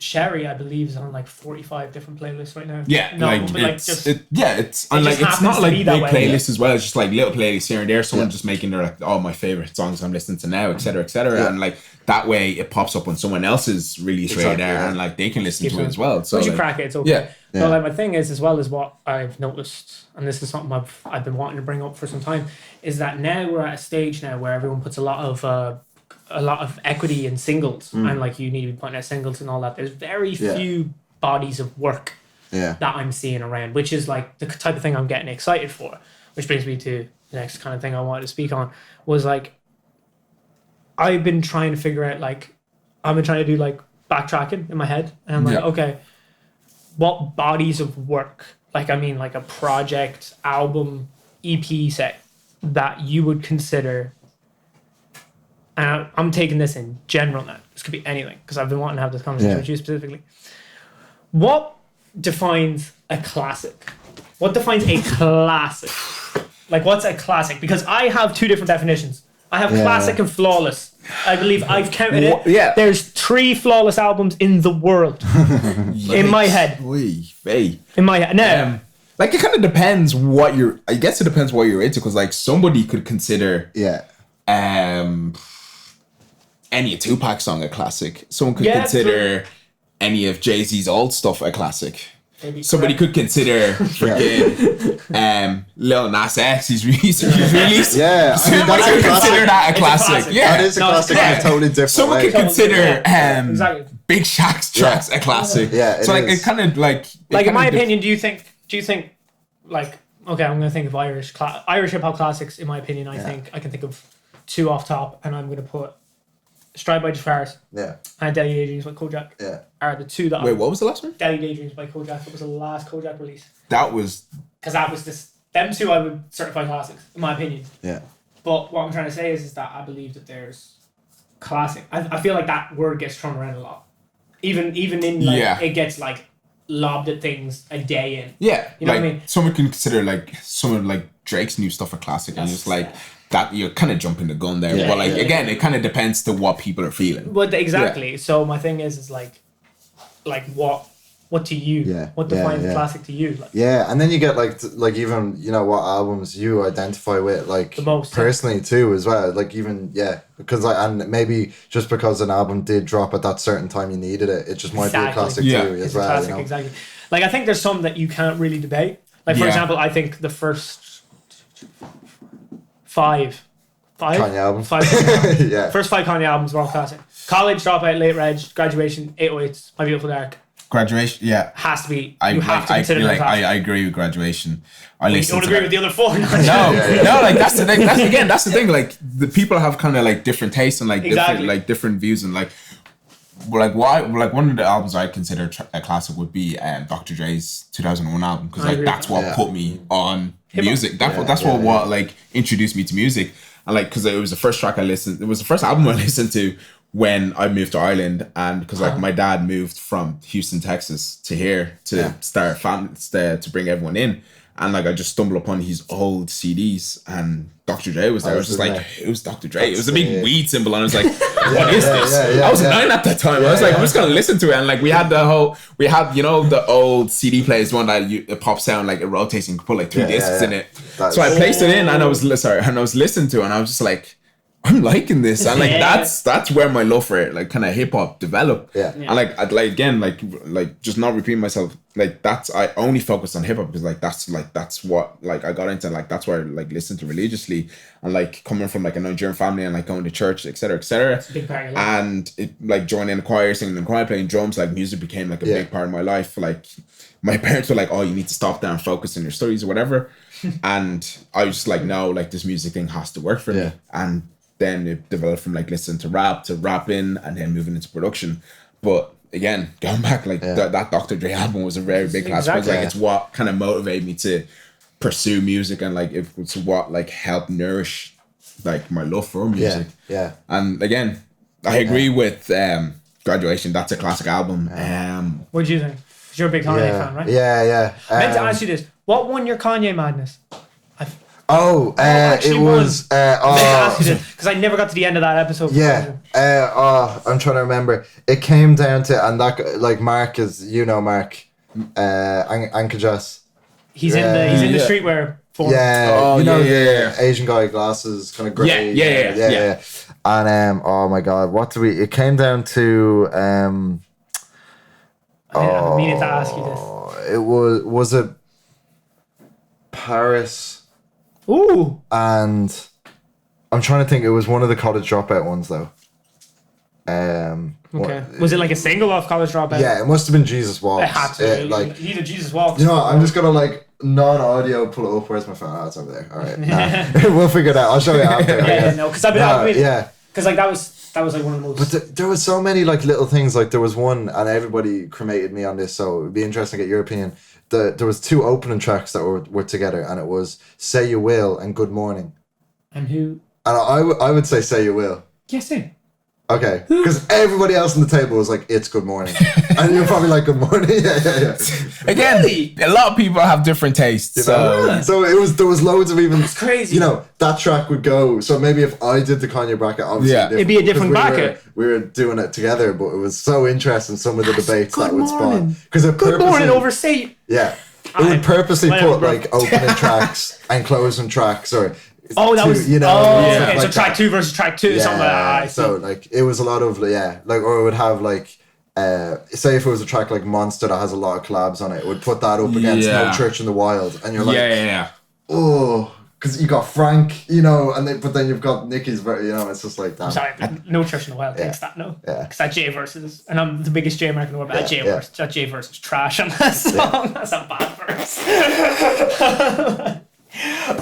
Sherry, I believe, is on like 45 different playlists right now. Yeah, no, like, but like it's unlike it's not like big playlists as well. It's just like little playlists here and there. Someone just making their like, oh, my favorite songs I'm listening to now, etc., and like that way it pops up on someone else's release radar, and like they can listen to it as well. So once you like, crack it, it's okay. But like my thing is, as well as what I've noticed, and this is something I've been wanting to bring up for some time, is that now we're at a stage now where everyone puts a lot of equity in singles, and like you need to be putting out singles and all that. There's very few bodies of work that I'm seeing around, which is like the type of thing I'm getting excited for. Which brings me to the next kind of thing I wanted to speak on, was like I've been trying to figure out, like I've been trying to do like backtracking in my head, and I'm like, okay, what bodies of work, like I mean like a project, album, EP set that you would consider. And I'm taking this in general now. This could be anything, because I've been wanting to have this conversation with you specifically. What defines a classic? What defines a classic? Like, what's a classic? Because I have two different definitions. I have classic and flawless. I believe I've counted it. Yeah. There's 3 flawless albums in the world. In my head. In my head. Now, like, it kind of depends what you're... I guess it depends what you're into, because, like, somebody could consider... any of Tupac song a classic. Someone could consider any of Jay-Z's old stuff a classic. Somebody could consider freaking Lil Nas X, he's released. Somebody could consider that a classic. That is a classic in a totally different Someone way. could consider Big Shaq's track's a classic. Yeah, so like, it kind of like... Like, in my opinion, do you think, like, okay, I'm going to think of Irish hip-hop classics, in my opinion. I can think of two off top, and I'm going to put Stride by Jafars and Delhi Daydreams by Kojak are the two that... Wait, what was the last one? Delhi Daydreams by Kojak. It was the last Kojak release. That was... Because that was this... Them two I would certify classics, in my opinion. Yeah. But what I'm trying to say is that I believe that there's classic... I feel like that word gets thrown around a lot. Even in, like, it gets, like, lobbed at things a day in. Yeah. You know like, what I mean? Someone can consider, like, some of, like, Drake's new stuff a classic, and just, like... That you're kind of jumping the gun there, but like again, it kind of depends to what people are feeling. But exactly. So my thing is like what to you? Yeah. What defines a classic to you? Like, yeah, and then you get like even what albums you identify with like the most personally too as well. Like even because like and maybe just because an album did drop at that certain time you needed it, it just might be a classic too as well. Classic, exactly. Like I think there's some that you can't really debate. Like for example, I think the first. Five Kanye albums. First 5 Kanye albums were all classic. College, Dropout, Late Reg, Graduation, 808s, My Beautiful Dark. Graduation, has to be. I consider like, I agree with Graduation. You don't agree with the other 4? No, like that's the thing. That's the thing. Like the people have kind of like different tastes and like different views and like one of the albums I consider a classic would be Dr. Dre's 2001 album because like that's what put me on music. That's what like introduced me to music, and like because it was the first track I listened. It was the first album I listened to when I moved to Ireland, and because like my dad moved from Houston, Texas to here to start to bring everyone in, and like I just stumbled upon his old CDs and Dr. Dre was there. I was just like, who's Dr. Dre? It was a big weed symbol, and I was like, what is this? I was 9 at that time. I was like, I'm just gonna listen to it, and like we had the old CD players, one that it pops out, like it rotates and you can put like 3 discs in it. So I placed it in, and I was listening to it, and I was just like, I'm liking this, and like that's where my love for it, like kind of hip hop, developed. And like I'd like again, like just not repeating myself. Like I only focused on hip hop because that's what like I got into. Like that's where I like listened to religiously, and like coming from like a Nigerian family and like going to church, etc. And it like joining the choir, singing in the choir, playing drums. Like music became like a big part of my life. Like my parents were like, "Oh, you need to stop there and focus on your studies or whatever," and I was just like, "No, like this music thing has to work for me." And then it developed from like listening to rap to rapping and then moving into production. But again, going back, like that Dr. Dre album was a very big class. Like it's what kind of motivated me to pursue music, and like it's what like helped nourish like my love for music. And again, I agree with Graduation. That's a classic album. What do you think? 'Cause you're a big Kanye fan, right? I meant to ask you this. What won your Kanye madness? It was because I never got to the end of that episode. I'm trying to remember. It came down to, and that like Mark is Mark Ankajas. He's in the streetwear form. The Asian guy, glasses, kind of grey. Yeah. And oh my god, it came down to I meaning to ask you this. It was it Paris. Ooh. And I'm trying to think. It was one of the College Dropout ones, though. Was it like a single off College Dropout? Yeah, it must have been Jesus Walks. It had to. Like either Jesus Walks. You know what? I'm just gonna like non-audio pull it up. Where's my phone? Oh, it's over there. All right, we'll figure it out. I'll show you after. Because I've been because like that was like one of the most. But there was so many like little things. Like there was one, and everybody cremated me on this, so it'd be interesting to get your opinion. There was 2 opening tracks that were together, and it was "Say You Will" and "Good Morning." And who? And I would say "Say You Will." Yes, sir. Okay, because everybody else on the table was like, "It's Good Morning," and you're probably like, "Good Morning." Yeah. Again, a lot of people have different tastes. So there was loads of even. That's crazy. That track would go. So maybe if I did the Kanye bracket, obviously it'd be a different bracket. We were doing it together, but it was so interesting. Some of the debates that would spawn because Good Morning over Say. Yeah, it would purposely put like opening tracks and closing tracks or. That was okay. So track 2 versus track 2, something like that. So like it was a lot of or it would have like say if it was a track like Monster that has a lot of collabs on it, would put that up against No Church in the Wild, and you're like, because you got Frank, you know, but then you've got Nicky's, you know, it's just like that. I'm sorry, no Trish Noel thinks that, no. Because that J verse is, and I'm the biggest J American in the world, but that J verse is trash on that song. That's a bad verse.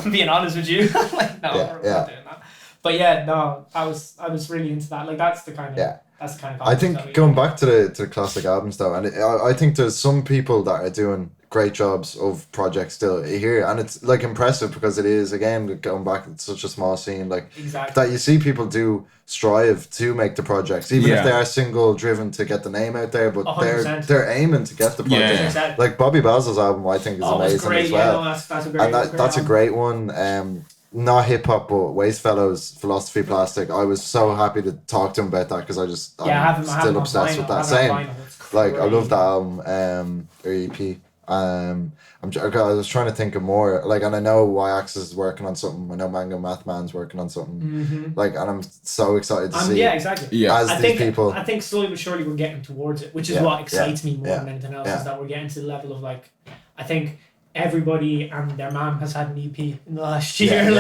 I'm being honest with you. Like, no, we're not doing that. But yeah, no, I was really into that. Like, that's the kind of that's the kind of. I think going back to the classic albums though, and I think there's some people that are doing great jobs of projects still here, and it's like impressive because it is, again, going back, it's such a small scene, like that you see people do strive to make the projects, even if they are single driven to get the name out there, but 100%. they're aiming to get the project. Like Bobby Basil's album, I think is amazing great, as well. That's a great, and that's a great one. Not hip hop, but Waste Fellows, Philosophy Plastic. I was so happy to talk to him about that because I'm still obsessed with that. Same, like I love that album, or EP. I was trying to think of more, like, and I know Y-Axis is working on something. I know Mango Math Man's working on something, like, and I'm so excited to see. Yeah, exactly. As I these people, I think slowly but surely we're getting towards it, which is what excites me more than anything else. Is that we're getting to the level of, like, I think everybody and their mom has had an EP in the last year.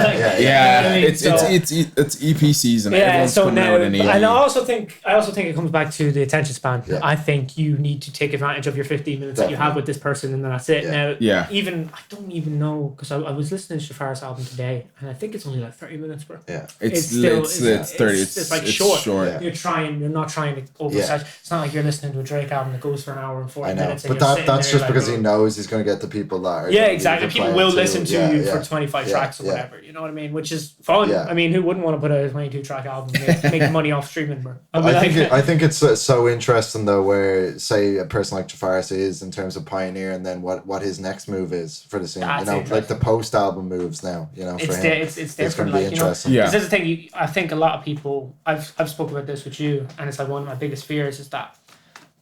It's EP season. Everyone's so coming now, out with an EP. and I also think it comes back to the attention span. I think you need to take advantage of your 15 minutes that you have with this person, and then that's it. Now, even I don't even know, because I was listening to Shafar's album today, and I think it's only like 30 minutes, bro. It's 30. It's like short. You're not trying to oversatch. It's not like you're listening to a Drake album that goes for an hour and 40 minutes. But that's just because he knows he's going to get the people that. Exactly. People will listen to you for 25 tracks or whatever. You know what I mean? Which is fun. I mean, who wouldn't want to put out a 22-track album and make money off streaming, bro? I think it's so interesting though, where say a person like Jafaris is in terms of pioneer, and then what his next move is for the scene. That's, you know, like the post album moves now. You know, for him, it's different. It's going to be interesting. This is the thing. I think a lot of people. I've spoken about this with you, and it's like one of my biggest fears is that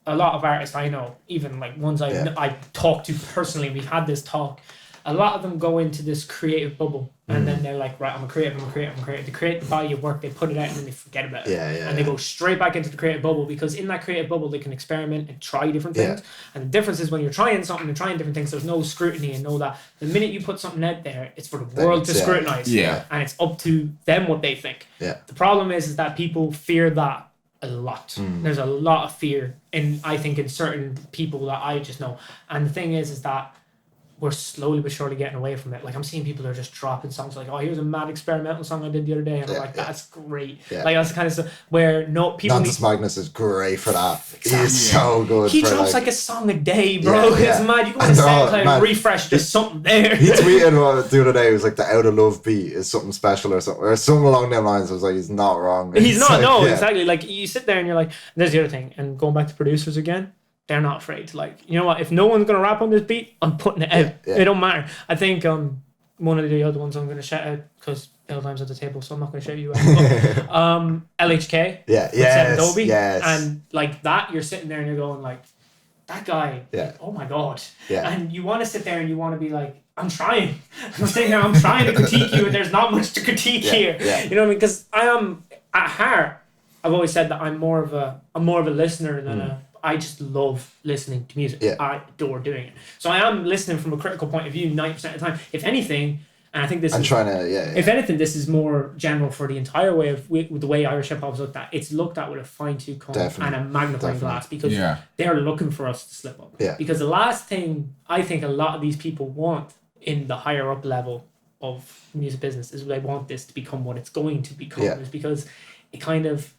a lot of artists I know, even like ones I talk to personally, we've had this talk. A lot of them go into this creative bubble, and then they're like, right, I'm a creative. They create the body of work, they put it out, and then they forget about it. And they go straight back into the creative bubble, because in that creative bubble, they can experiment and try different things. And the difference is when you're trying something and trying different things, there's no scrutiny, and know that the minute you put something out there, it's for the world to scrutinize. And it's up to them what they think. The problem is that people fear that a lot. There's a lot of fear, I think, in certain people that I just know. And the thing is that we're slowly but surely getting away from it. Like, I'm seeing people are just dropping songs like, oh, here's a mad experimental song I did the other day. And I'm like, that's great. Like, that's the kind of stuff where people... Nonsense Magnus is great for that. Exactly. He's so good. He drops like a song a day, bro. It's mad. You go on SoundCloud and refresh, there's something there. He tweeted the other day, it was like the Out of Love beat is something special or something. Or something along them lines. I was like, he's not wrong. He's not, exactly. Like, you sit there and you're like... There's the other thing. And going back to producers again... They're not afraid to, like, you know what, if no one's going to rap on this beat, I'm putting it out. It don't matter. I think one of the other ones I'm going to shout out, because Ill Diam's at the table, so I'm not going to shout you out. LHK. And like that, you're sitting there and you're going like, that guy, oh my God. And you want to sit there and you want to be like, I'm trying. I'm sitting here, I'm trying to critique you, and there's not much to critique here. You know what I mean? Because I am, at heart, I've always said that I'm more of a listener than I just love listening to music. I adore doing it. So I am listening from a critical point of view 90% of the time. If anything, and I think this if anything, this is more general for the entire way of the way Irish hip hop is looked at. It's looked at with a fine-tooth comb and a magnifying glass, because they're looking for us to slip up. Because the last thing I think a lot of these people want in the higher up level of music business is they want this to become what it's going to become. Is because it kind of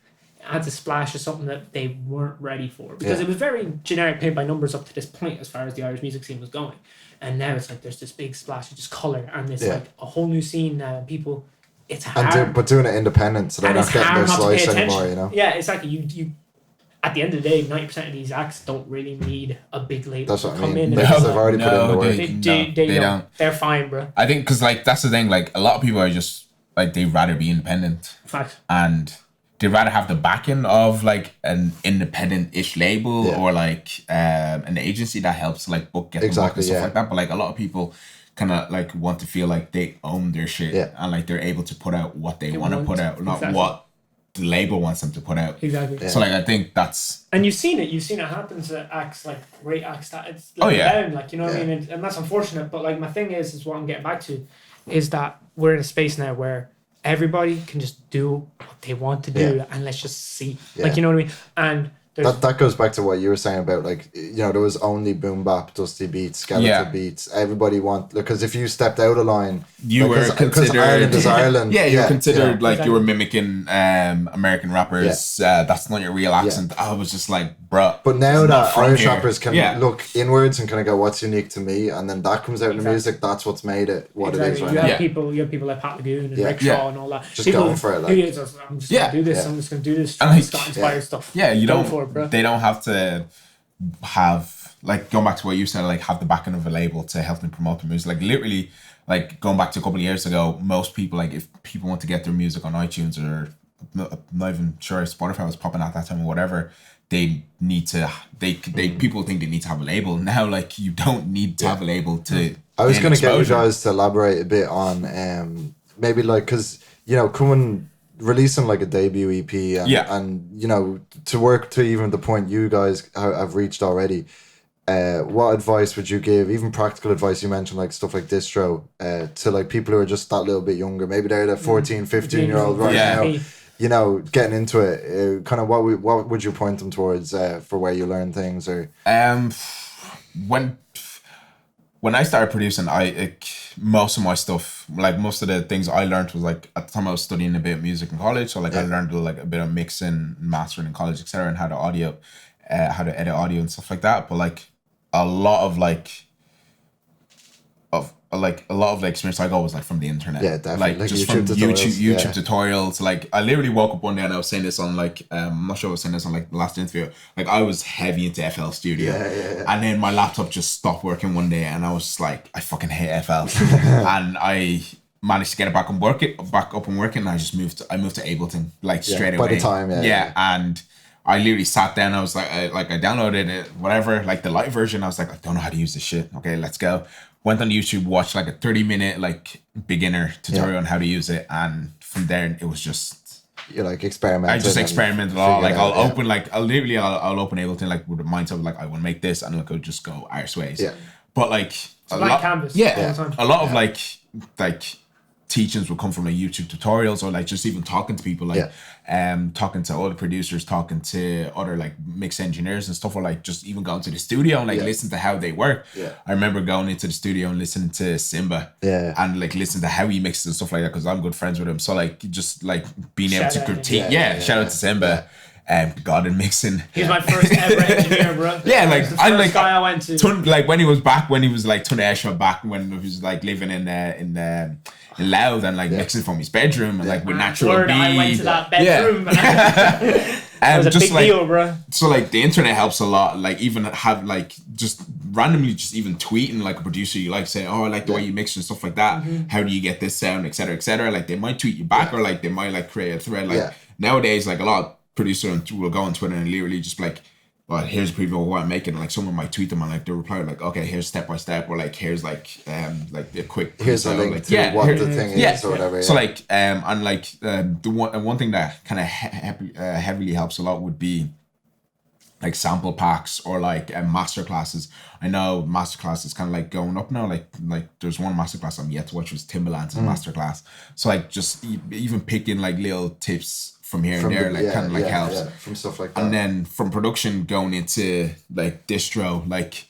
adds a splash of something that they weren't ready for, because it was very generic, paint by numbers up to this point as far as the Irish music scene was going, and now it's like there's this big splash of just colour, and it's like a whole new scene now, and people, it's hard, but doing it independent, so they're not getting their slice anymore, you know. Exactly. You at the end of the day, 90% of these acts don't really need a big label to come in. Because they've already put in the work. They don't. They're fine, bro. I think because like that's the thing, like a lot of people are just like, they'd rather be independent. Fact. And they'd rather have the backing of like an independent-ish label or like an agency that helps like book get them booked and stuff like that. But like a lot of people kind of like want to feel like they own their shit and like they're able to put out what they want to put out, not what the label wants them to put out. Exactly. So like I think that's... And you've seen it happen to acts, like great acts that it's down, like, you know what I mean? And that's unfortunate, but like my thing is what I'm getting back to is that we're in a space now where everybody can just do what they want to do, and let's just see. Like, you know what I mean? And that goes back to what you were saying about, like, you know, there was only boom bap, dusty beats, skeletal beats. Everybody because if you stepped out of line, you were considered Ireland is Ireland. you were considered like you were mimicking American rappers. That's not your real accent. I was just like, bruh. But now that Irish rappers can look inwards and kind of go, what's unique to me, and then that comes out in the music. That's what's made it what it is right now. You have people like Pat Lagoon and Rick Shaw and all that. Just going for it. Like, I'm just gonna do this. I'm just gonna do this. Scott inspired stuff. Yeah, you don't. They don't have to have, like, going back to what you said, like, have the backing of a label to help them promote the music. Like, literally, like, going back to a couple of years ago, most people, like, if people want to get their music on iTunes, or I'm not even sure if Spotify was popping at that time or whatever, they need to, people think they need to have a label. Now, like, you don't need to have a label to I was going to get you guys to elaborate a bit on maybe, like, because, you know, releasing like a debut EP and you know, to work to even the point you guys have reached already, what advice would you give, even practical advice? You mentioned like stuff like distro, to like people who are just that little bit younger, maybe they're the 14, 15-year-old right now, you know, getting into it, kind of what would you point them towards for where you learn things? Or when I started producing, most of my stuff, like most of the things I learned was like, at the time I was studying a bit of music in college, so like I learned like a bit of mixing, mastering in college, etc., and how to edit audio and stuff like that. But like a lot of the experience I got was like from the internet. Yeah, definitely. Like just from YouTube tutorials. Like I literally woke up one day and I was saying this on like, I'm not sure I was saying this on like the last interview. Like I was heavy into FL Studio. And then my laptop just stopped working one day and I was just like, I fucking hate FL. And I managed to get it back up and working, and I moved to Ableton like straight away. By the time, and I literally sat down. I was like, I downloaded it, whatever, like the light version. I was like, I don't know how to use this shit. Okay, let's go. Went on YouTube, watched like a 30-minute like beginner tutorial on how to use it, and from there it was just you're like experimenting. I just experimented a lot. Like I'll open open Ableton like with the mindset of like I want to make this, and like I'll just go Irish ways. Yeah. But like a lot canvas. A lot of like teachings will come from like YouTube tutorials, or like just even talking to people, like talking to other producers, talking to other like mix engineers and stuff, or like just even going to the studio and like listen to how they work. I remember going into the studio and listening to Simba and like listening to how he mixes and stuff like that, because I'm good friends with him, so like just like being able to critique shout out to Simba. God in mixing. He's my first ever engineer, bro. Yeah, like the first guy I went to. Like when he was like Tony Esha back when he was like living in Louth and like mixing from his bedroom and like with natural beat. I went to that bedroom. That was a big deal, bro. So like the internet helps a lot. Like even have like just randomly just even tweeting like a producer you like, say, oh, I like the way you mix and stuff like that. How do you get this sound, etc., etc. Like they might tweet you back, or like they might like create a thread. Like nowadays, like a lot of producer will go on Twitter and literally just like, well, here's a preview of what I'm making. Like someone might tweet them and like they reply like, okay, here's step by step, or like here's like a quick here's a link to what the thing is or whatever. So like and like the one thing that kind of heavily helps a lot would be like sample packs or like master classes. I know master class is kind of like going up now. Like there's one master class I'm yet to watch, was Timbaland's master class. So like just even picking like little tips from here and there, like kind of like helps from stuff like that. And then from production going into like distro, like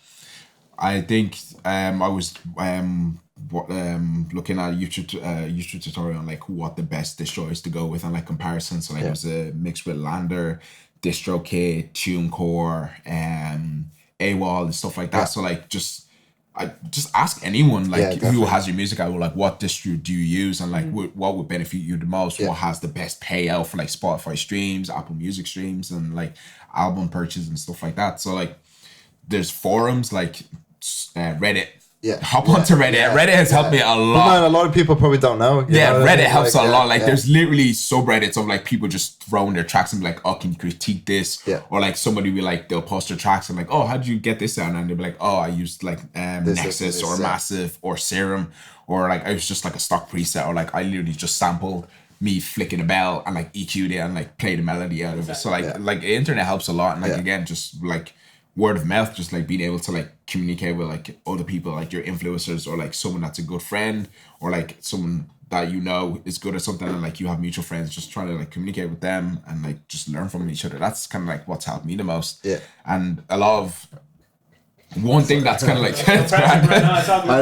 I think I was looking at YouTube tutorial on like what the best distro is to go with and like comparisons. So like it was a mix with Lander, DistroKid, TuneCore, AWOL and stuff like that. So like just ask anyone like who has your music out, like what distro do you use, and like what would benefit you the most, what has the best payout for like Spotify streams, Apple Music streams, and like album purchase and stuff like that. So like there's forums like Reddit. Hop onto Reddit. Reddit has helped me a lot. But man, a lot of people probably don't know. Reddit helps a lot. Like there's literally subreddits of like people just throwing their tracks and be like, oh, can you critique this? Or like somebody will like, they'll post their tracks and like, oh, how did you get this sound? And they'll be like, oh, I used like Nexus or Massive or Serum, or like I was just like a stock preset, or like I literally just sampled me flicking a bell and like EQ'd it and like play the melody out of it. So like the internet helps a lot. And like again, just like word of mouth, just like being able to like communicate with like other people, like your influencers, or like someone that's a good friend, or like someone that you know is good at something, and like you have mutual friends, just trying to like communicate with them and like just learn from each other. That's kind of like what's helped me the most. Yeah. And a lot of one thing that's kind of like I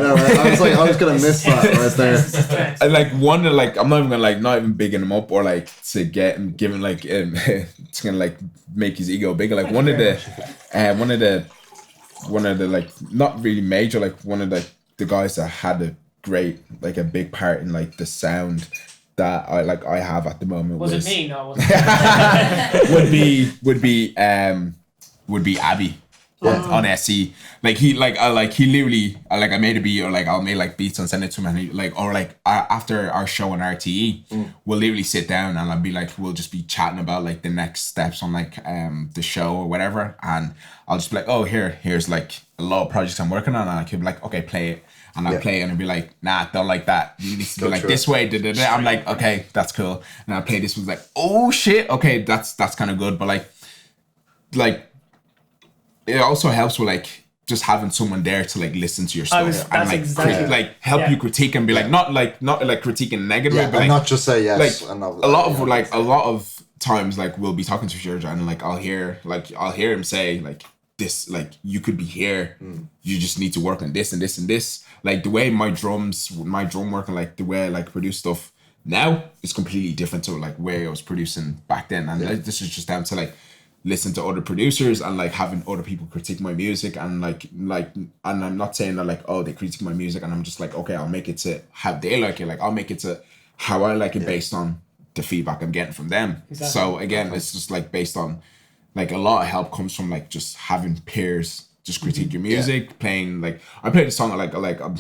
know, right? I was gonna miss that right there. And like one, like I'm not even gonna like not even bigging him up or like to get him given like it's gonna like make his ego bigger. Like one of the like not really major, like one of the guys that had a great like a big part in like the sound that I have at the moment was it me? No, it wasn't. would be Abby. On SC, like he literally like I made a beat, or like I'll make like beats and send it to him, and he, like, or like after our show on RTE, we'll literally sit down and I'll be like, we'll just be chatting about like the next steps on like the show or whatever, and I'll just be like, oh, here's like a lot of projects I'm working on, and he'll be like, okay, play it. And I'll play it and I'll be like, nah, don't like that. You need to be like this way. I'm like, okay, that's cool. And I'll play this one, like, oh shit, okay, that's kind of good. But like it also helps with like just having someone there to like listen to your stuff and like help you critique and be like not like critiquing negatively, but like not just say yes. Like a lot of times like we'll be talking to George and like I'll hear him say like this, like you could be here, you just need to work on this and this and this. Like the way my drum work and like the way I like produce stuff now is completely different to like where I was producing back then, and like, this is just down to like listen to other producers and like having other people critique my music, and like and I'm not saying that like, oh, they critique my music and I'm just like, okay, I'll make it to how they like it, like I'll make it to how I like it based on the feedback I'm getting from them. Exactly. So again, it's just like based on like a lot of help comes from like just having peers just critique your music, playing like I play the song like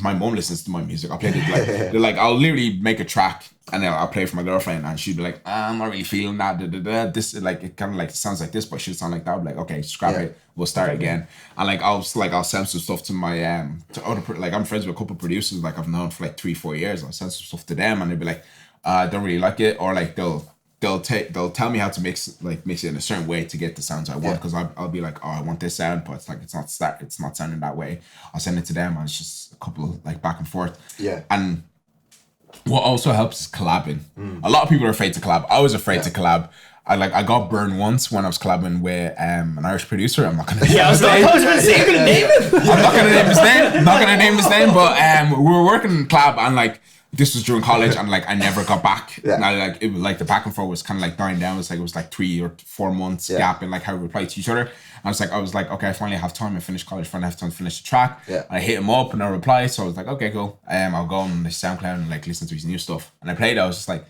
my mom listens to my music. I played it like I'll literally make a track and then I'll play it for my girlfriend and she'd be like, I'm not really feeling that. This like it kind of like sounds like this, but it should sound like that. I'll be like, okay, scrap it. We'll start again. And like I'll send some stuff to my to other like I'm friends with a couple of producers like I've known for like 3-4 years. I'll send some stuff to them and they'll be like, I don't really like it, or like they'll tell me how to mix it in a certain way to get the sounds I want, because I'll be like, oh, I want this sound, but it's like it's not sounding that way. I'll send it to them and it's just a couple of like back and forth. And what also helps is collabing. A lot of people are afraid to collab. I was afraid to collab. I got burned once when I was collabing with an Irish producer. I'm not gonna name his name. I was gonna say, you're gonna name it. I'm not gonna name his name. I'm not gonna name his name, but we were working in collab and like this was during college and like I never got back. And like it was like the back and forth was kind of like dying down. It was like 3 or 4 months gap in like how we reply to each other. I was like, okay, I finally have time. I finished college, finally have time to finish the track. And I hit him up and I replied. So I was like, okay, cool. I'll go on the SoundCloud and like listen to his new stuff. And I played it. I was just like,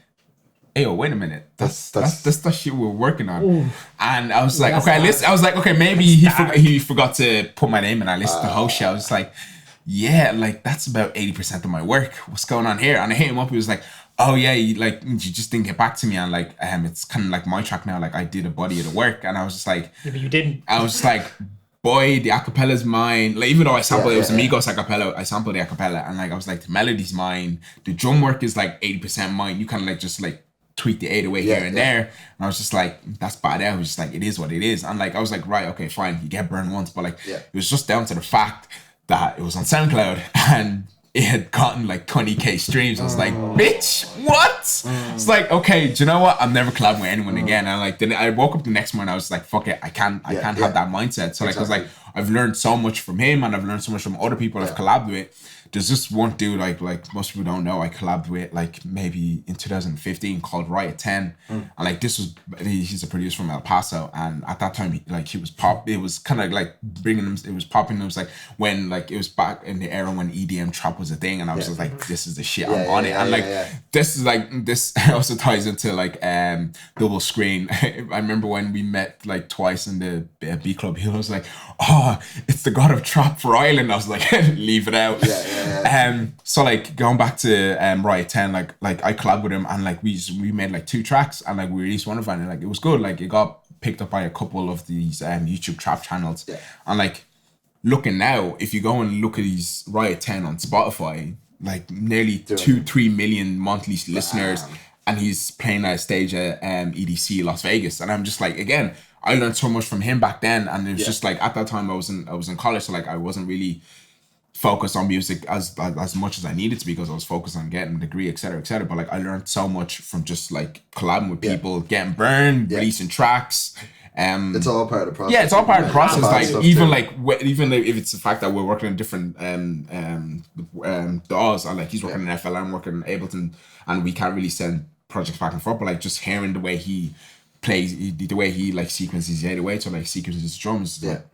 hey, wait a minute. That's the shit we're working on. Ooh. And I was like, okay, maybe he forgot to put my name and I listened to the whole show. I was just like, yeah, like that's about 80% of my work. What's going on here? And I hit him up. He was like, oh yeah, you just didn't get back to me. And like, it's kind of like my track now. Like I did a body of the work. And I was just like, yeah, but you didn't. I was just like, boy, the acapella's mine. Like even though I sampled it was Amigos acapella, I sampled the acapella. And like I was like, the melody's mine. The drum work is like 80% mine. You kind of like just like tweak the 808 here and there. And I was just like, that's bad. I was just like, it is what it is. And like I was like, right, okay, fine. You get burned once, but like it was just down to the fact that it was on SoundCloud and it had gotten like 20k streams. I was like, bitch, what? It's like, okay, do you know what? I'm never collabing with anyone again. And like then I woke up the next morning, I was like, fuck it, I can't have that mindset. So like I was like, I've learned so much from him and I've learned so much from other people I've collabed with. There's this one dude like most people don't know, I collabed with like maybe in 2015 called Riot 10. And like this was he's a producer from El Paso, and at that time he was pop. It was kind of like bringing him. It was popping. It was like when like it was back in the era when EDM trap was a thing, and I was just like, this is the shit. I'm on it. And like this is like this also ties into like double screen. I remember when we met like twice in the B Club. He was like, oh, it's the god of trap for Ireland. I was like, leave it out. So like going back to Riot 10, like I collabed with him and like we made like 2 tracks and like we released one of them and like it was good. Like it got picked up by a couple of these YouTube trap channels. And like looking now, if you go and look at these Riot 10 on Spotify, like nearly 2-3 million monthly listeners, and he's playing at a stage at EDC Las Vegas. And I'm just like, again, I learned so much from him back then, and it was just like at that time I was in college, so like I wasn't really focused on music as much as I needed to, because I was focused on getting a degree, etc. But like I learned so much from just like collabing with people, getting burned, releasing tracks. It's all part of the process. Yeah, it's all part of the process. Like even if it's the fact that we're working in different DAWs, and like he's working in FL, I'm working in Ableton, and we can't really send projects back and forth. But like just hearing the way he plays, the way he like sequences 808 to like sequences his drums, like,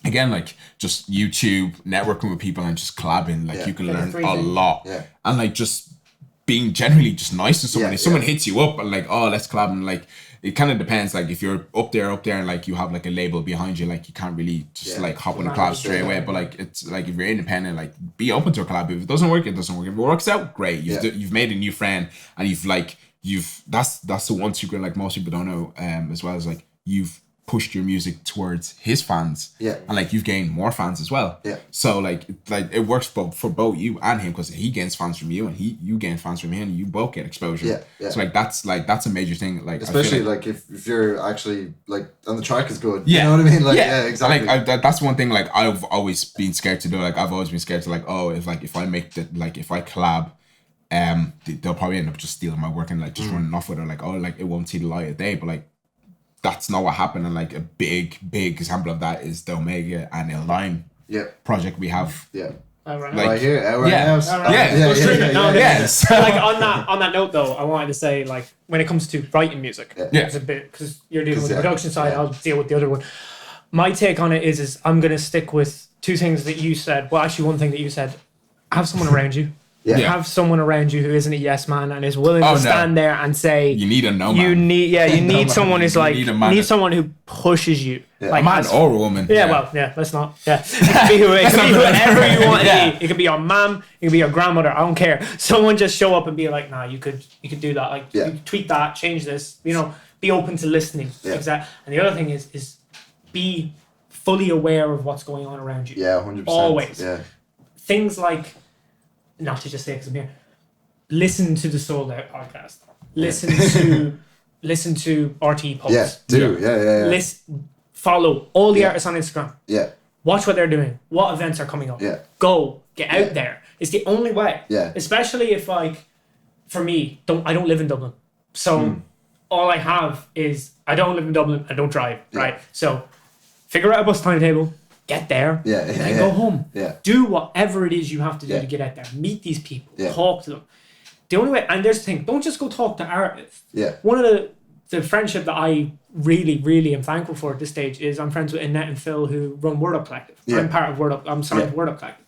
again, like just YouTube, networking with people and just collabing, like you can learn a lot. And like just being generally just nice to someone. If someone hits you up and like, oh, let's collab, and like it kind of depends. Like if you're up there and like you have like a label behind you, like you can't really just like hop on a collab straight away. But like it's like if you're independent, like be open to a collab. If it doesn't work, it doesn't work. If it works out, great. You've made a new friend, and that's the one secret like most people don't know as well, as like you've pushed your music towards his fans, and like you've gained more fans as well. So like it works for both you and him, because he gains fans from you and you gain fans from him, and you both get exposure. So that's a major thing. Like especially like if you're actually like, and the track is good. You know what I mean? Like exactly. Like that's one thing. Like I've always been scared to do. Like I've always been scared to like, oh, if I make the like if I collab, they'll probably end up just stealing my work and like just running off with it. Like, oh, like it won't see the light of day. But like that's not what happened. And like a big example of that is the ØMEGA and Ill Diam project we have. Right here, yes. Like on that note though, I wanted to say, like when it comes to writing music, it's a bit, because you're dealing with the production side, I'll deal with the other one. My take on it is I'm gonna stick with two things that you said. Well, actually, one thing that you said: have someone around you. Have someone around you who isn't a yes man and is willing to stand there and say, you need a no man. You need someone who's like, you need someone who pushes you. Like a man or a woman. Let's not. It can be whoever you want to be. It could be your mom, it could be your grandmother, I don't care. Someone just show up and be like, nah, you could do that. Like you tweak that, change this, be open to listening. Exactly. And the other thing is be fully aware of what's going on around you. 100%. Always. Things like, not to just say because I'm here, listen to the Sold Out podcast. Listen to RT posts. Listen, follow all the artists on Instagram. Watch what they're doing. What events are coming up. Go get out there. It's the only way. Especially if like, for me, I don't live in Dublin, so all I have is I don't live in Dublin. I don't drive. Right. So figure out a bus timetable. Get there, and then go home. Do whatever it is you have to do to get out there. Meet these people. Talk to them. The only way, and there's the thing, don't just go talk to artists. One of the friendship that I really, really am thankful for at this stage is I'm friends with Annette and Phil, who run Word Up Collective. I'm part of Word Up. I'm signed to Word Up Collective.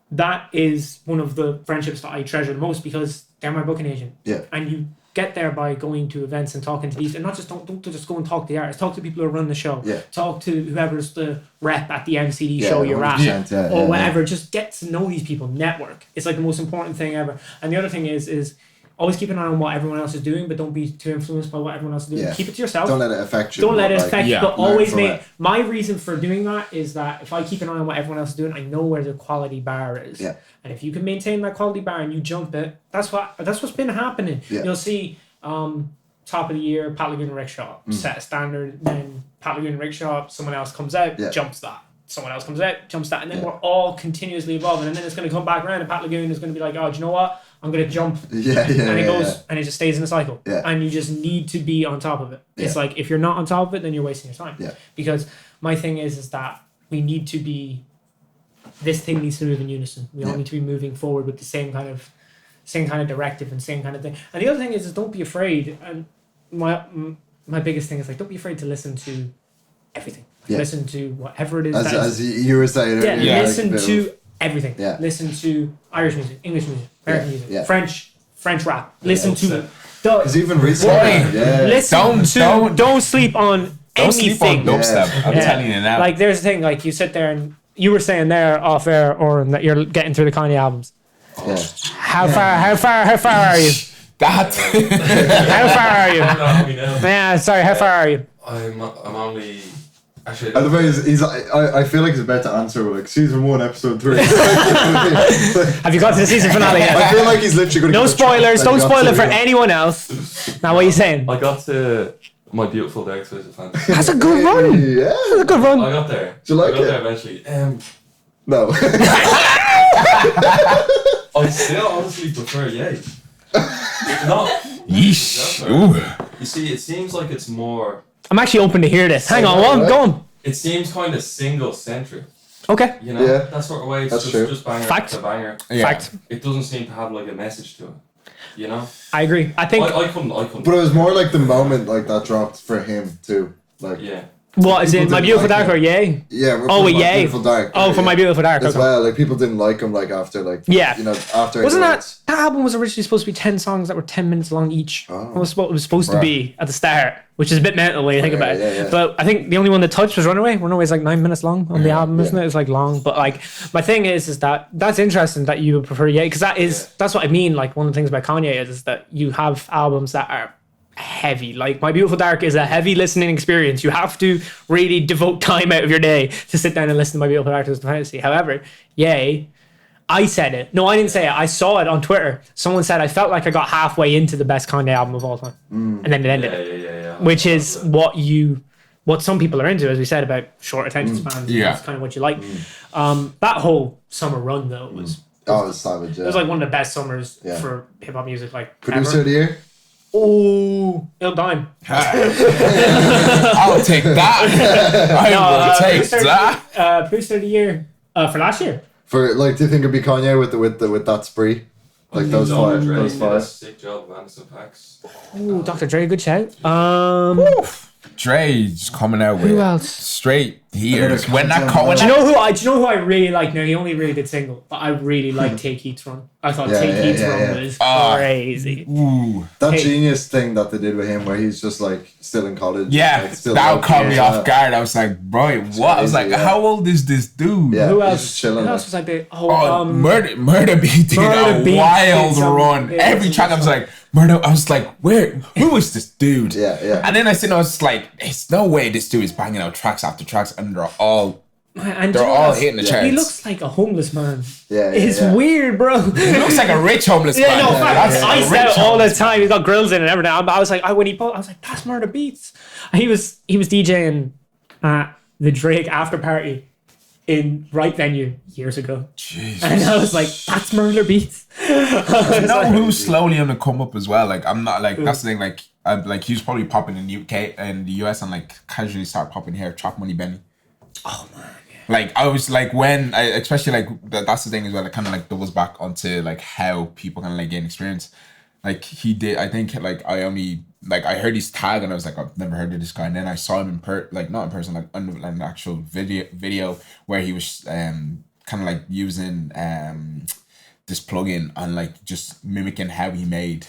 That is one of the friendships that I treasure the most, because they're my booking agent. And you get there by going to events and talking to these, and not just don't just go and talk to the artists. Talk to people who run the show. Talk to whoever's the rep at the MCD show you're at, or whatever. Just get to know these people. Network. It's like the most important thing ever. And the other thing is always keep an eye on what everyone else is doing, but don't be too influenced by what everyone else is doing. Keep it to yourself. Don't let it affect you. Don't let it affect you. But always my reason for doing that is that if I keep an eye on what everyone else is doing, I know where the quality bar is. And if you can maintain that quality bar and you jump it, that's what's been happening. You'll see. Top of the year, Pat Lagoon Rickshaw set a standard, then Pat Lagoon Rickshaw, someone else comes out, jumps that. Someone else comes out, jumps that, and then we're all continuously evolving, and then it's going to come back around, and Pat Lagoon is going to be like, oh, do you know what? I'm going to jump. And it goes, and it just stays in a cycle. And you just need to be on top of it. It's like, if you're not on top of it, then you're wasting your time. Because my thing is that we need to be, this thing needs to move in unison. We all need to be moving forward with the same kind of directive and same kind of thing. And the other thing is don't be afraid. And my biggest thing is like, don't be afraid to listen to everything. Listen to whatever it is. As you were saying. Listen to everything. Listen to Irish music, English music, American music, French rap. Listen to. Because even recently, don't sleep on anything. Don't sleep on dubstep. I'm telling you now. Like there's a thing, like you sit there and you were saying there off air, or that you're getting through the Kanye albums. How far are you? That. How far are you? Yeah, sorry. How far are you? I'm only. Actually, and the way I feel like he's about to answer like season 1, episode 3. Have you got to the season finale yet? I feel like he's literally going to. No spoilers. Don't spoil it for anyone else. Now, what are you saying? I got to My Beautiful Dark Twisted Fantasy. That's a good run. Yeah. That's a good run. I got there. Do you like I got it? there eventually. No. I still honestly prefer Yay. Not. Yeesh. Ooh. You see, it seems like it's more. I'm actually open to hear this. Hang on, go on. It seems kind of single-centric. Okay. You know, Yeah. that sort of way. It's That's true. just banger Fact. to banger. Yeah. Fact. It doesn't seem to have like a message to it. You know. I agree. I think. I couldn't. But it was more like the moment like that dropped for him too. Like Yeah. What is it? people My didn't Beautiful like Dark him. or Yay? Yeah. Oh, My Yay. Beautiful Dark. Oh, for My Beautiful Dark. As Okay. well, like people didn't like him like after like Yeah. you know after Wasn't Awards. that album was originally supposed to be 10 songs that were 10 minutes long each? Oh. That was what it was supposed to Right. be at the start, which is a bit mental when you think Yeah, about it. yeah, yeah. But I think the only one that touched was Runaway. Runaway's like 9 minutes long on the album, isn't it? It's like long. But like my thing is that that's interesting that you would prefer Yay, because that's what I mean. Like one of the things about Kanye is that you have albums that are heavy. Like My Beautiful Dark is a heavy listening experience. You have to really devote time out of your day to sit down and listen to My Beautiful Dark Twisted Fantasy. However, Yay, I said it. No, I didn't say it. I saw it on Twitter. Someone said I felt like I got halfway into the best Kanye album of all time, and then it ended. Yeah. Which is what some people are into, as we said about short attention spans. Yeah. That's kind of what you like. That whole summer run though was Oh, it was savage. Yeah. it was like one of the best summers Yeah. for hip hop music. Like Producer ever. of the year. Oh, Ill Diam. I'll take that. I will take that. Producer of the year for last year. For like, do you think it'd be Kanye with that spree? Like those Dr. five, Dre those did a five. sick job of Anderson Paaks. Ooh, Dr. Dre, good shout. Dre just coming out with Who else? straight heaters. Another When that content Do you know who I really like? No, he only really did single, but I really like Take Heat's Run. I thought Yeah, Take yeah, Heat's yeah, Run yeah. was Ah. crazy. Ooh. That Hey. genius thing that they did with him, where he's just like still in college. Yeah, like, still that like, caught me yeah. off guard. I was like, bro, what? I was like, crazy, yeah. how old is this dude? Yeah. Who he's else? just chilling, Who else like- was I big? Oh, Murder Beat did Murder a Beat wild did some- run. yeah, Every it's track I was like, Murder. I was like, who is this dude? Yeah, yeah. And then I was like, it's no way this dude is banging out tracks after tracks, and they're all And they're you know all what? hitting the He charts. looks like a homeless man. Yeah, It's yeah. weird, bro. He looks like a rich homeless Yeah, man. no, That's fact. I a said rich it all the homeless time. He's got grills in and everything. I was like, when he posted, I was like, that's Murder Beats. And he was DJing at the Drake after party in Right Venue years ago. Jesus. And I was like, that's Murder Beats. You know who's slowly on the come up as well? Like I'm not like that's the thing. Like he was probably popping in the UK and the US and like casually start popping here. Trap Money Benny. Oh man. Like I was like when I especially like that's the thing as well. It kind of like doubles back onto like how people kind of like gain experience. Like he did. I think like I heard his tag and I was like I've never heard of this guy. And then I saw him not in person like on an actual video where he was kind of like using this plugin and like just mimicking how he made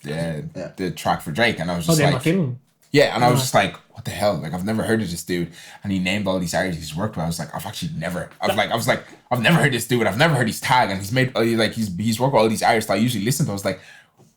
the track for Drake. And I was just my like. film. Yeah, and I was just like, what the hell? Like, I've never heard of this dude. And he named all these artists he's worked with. I was like, I've never heard this dude. I've never heard his tag. And he's made, like, he's worked with all these artists that I usually listen to. I was like,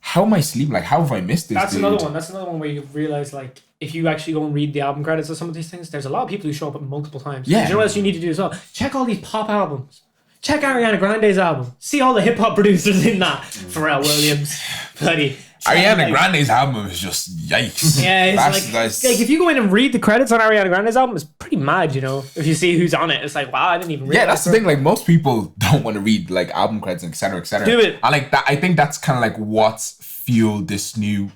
how am I sleeping? Like, how have I missed this That's dude? another one. That's another one where you realize, like, if you actually go and read the album credits of some of these things, there's a lot of people who show up multiple times. Yeah. You know what else you need to do as well? Check all these pop albums. Check Ariana Grande's album. See all the hip hop producers in that. Pharrell Williams. Bloody. Ariana Grande's album is just yikes. Yeah, it's that's like if you go in and read the credits on Ariana Grande's album, it's pretty mad, you know. If you see who's on it, it's like, wow, I didn't even read yeah, that's the thing. Like most people don't want to read like album credits and etc. etc. Do it. And like that, I think that's kind of like what's fueled this new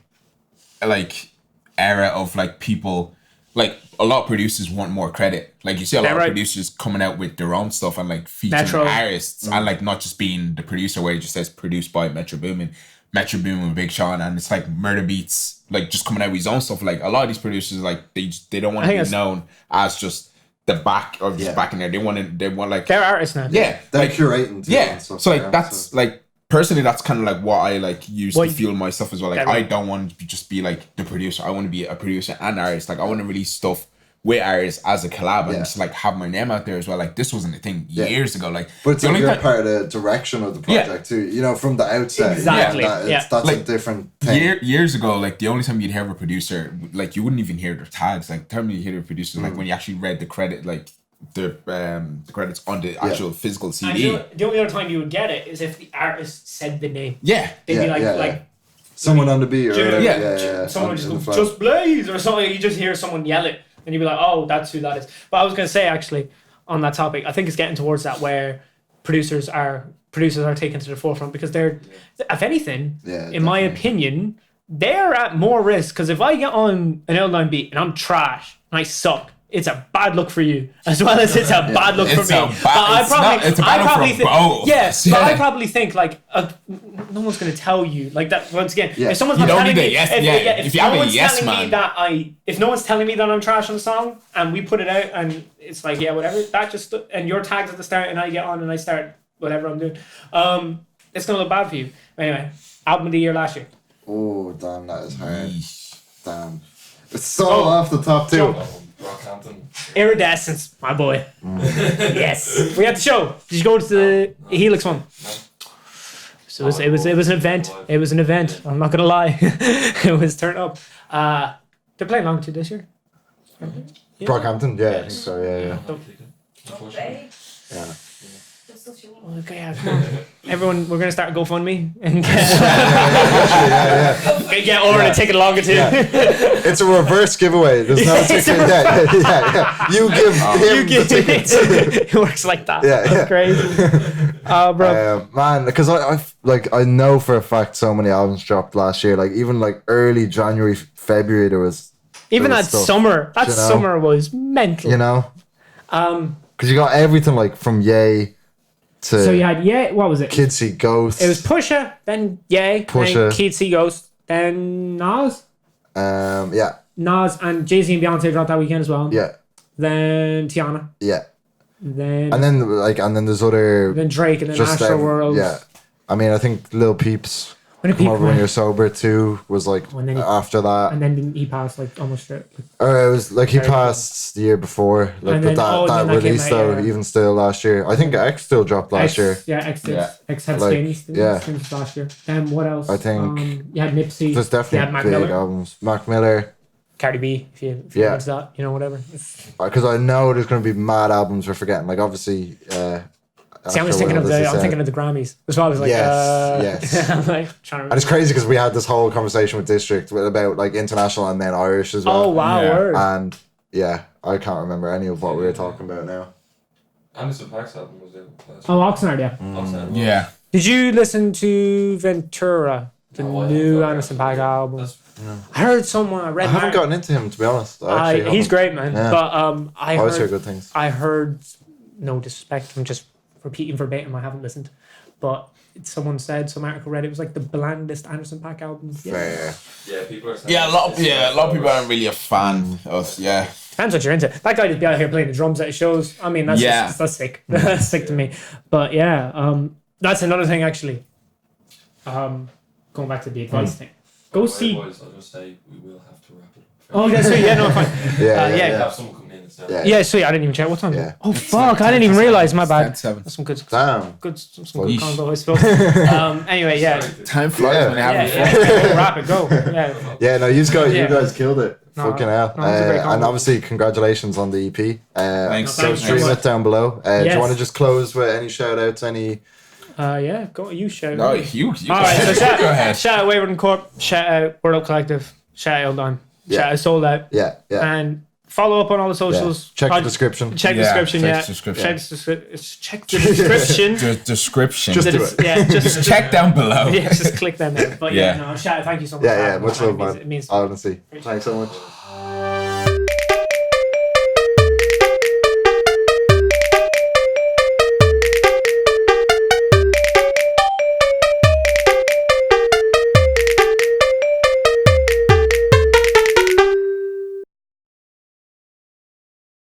like era of like people. Like a lot of producers want more credit. Like you see a lot of producers coming out with their own stuff and like featuring artists and like not just being the producer where it just says produced by Metro Boomin and Big Sean, and it's like Murder Beats like just coming out with his own stuff. Like a lot of these producers like they don't want to be known as just the back or just back in there. They want like they're artists now. Yeah, They're like, curating. Too yeah. and stuff So like that, that's so. like personally that's kind of like what I like use Well, to fuel myself as well. Like yeah, right. I don't want to just be like the producer. I want to be a producer and artist. Like I want to release stuff with artists as a collab and just like have my name out there as well. Like this wasn't a thing years ago. Like But it's the like only you're time- part of the direction of the project too. You know, from the outset. Exactly. That's Like, a different thing. years ago, like the only time you'd hear a producer, like you wouldn't even hear their tags. Like the time you hear the producers, like when you actually read the credit, like the credits on the actual physical CD. And the only other time you would get it is if the artist said the name. Yeah. They'd be like, Yeah. like someone on the beat or whatever. Yeah. Someone just blaze or something. You just hear someone yell it, and you'd be like, oh, that's who that is. But I was gonna say actually on that topic, I think it's getting towards that where producers are taken to the forefront because they're, if anything, in my opinion, they're at more risk because if I get on an Ill Diam beat and I'm trash and I suck, it's a bad look for you as well as it's a bad look for me. I probably think like no one's gonna tell you like that once again. If someone's not telling me, if no one's telling me that I'm trash on the song and we put it out and it's like whatever that just and you're tagged at the start and I get on and I start whatever I'm doing, it's gonna look bad for you. Anyway, album of the year last year. Oh damn, that is hard. Damn, it's so off the top too. Iridescence, my boy. Yes, we had the show. Did you go to the Helix one? So it was an event. It was an event. I'm not gonna lie. It was turned up. They're playing Longitude this year. Brockhampton, I think so. Yeah. Okay, everyone, we're gonna start a GoFundMe and get over the ticket Longitude. It's a reverse giveaway. There's no ticket. You give him the tickets. It works like that. That's crazy. Bro, man, because I know for a fact so many albums dropped last year. Like even like early January, February, there was that stuff, summer. That summer was mental. You know, because you got everything like from Yay. So you had what was it? Kids See Ghosts. It was Pusha, then Ye, then Kids See Ghosts, then Nas. Nas and Jay-Z and Beyonce dropped that weekend as well. Yeah. Then Tiana. Yeah. Then there's other. Then Drake and then Astroworld. Yeah. I mean, I think Lil Peeps. When You're Sober too was like after that. And then he passed like almost straight. Or it was like he passed the year before. Like that release though, even still last year. I think X still dropped last year. Yeah, X did. X had Skins last year. What else? I think you had Nipsey. There's definitely big albums. Mac Miller. Cardi B, if you watch that, whatever. Because I know there's going to be mad albums we're forgetting. Like obviously. See, I'm thinking of the Grammys. That's why I was like, yes. I'm like trying to. And it's crazy because we had this whole conversation with District about like international and then Irish as well. Oh wow! Word. And I can't remember any of what we were talking about now. Anderson .Paak's album was there. Oxnard, Oxnard. Yeah. Did you listen to Ventura, the new Anderson .Paak album? I heard someone. I haven't gotten into him to be honest. He's great, man. Yeah. But I always heard good things. I heard no disrespect. I'm just repeating verbatim. I haven't listened, but someone said some article read it was like the blandest Anderson .Paak album. Fair. Yeah, people are saying. A lot of people aren't really a fan of. Depends what you're into. That guy just be out here playing the drums at his shows. I mean, that's sick. That's sick to me. But that's another thing actually. Going back to the advice thing. Go see. Boys, I'll just say we will have to wrap it up. Oh, that's sweet. Yeah, no, fine. Have someone come in and say. Yeah, sweet. I didn't even check what time. Yeah. Oh fuck! I didn't even realize. My bad. That's some good. Damn. Some good combo. I suppose. Anyway, Time flies when you're having fun. Wrap it. Go. Yeah. No, you guys killed it. Fucking hell. And obviously, congratulations on the EP. Thanks. So stream it down below. Do you want to just close with any shout outs? Any? Go. You shout. No, you. All right. So shout out Wayward and Corp. Shout out Word Up Collective. Shout out Ill Diam. Shout out Sold Out. Yeah. And follow up on all the socials. Check the description. Check the description. Check the description. Just do it. Just check down below. Just click down there. But shout out. Thank you so much. Much love, man. It means honestly. Thanks so much.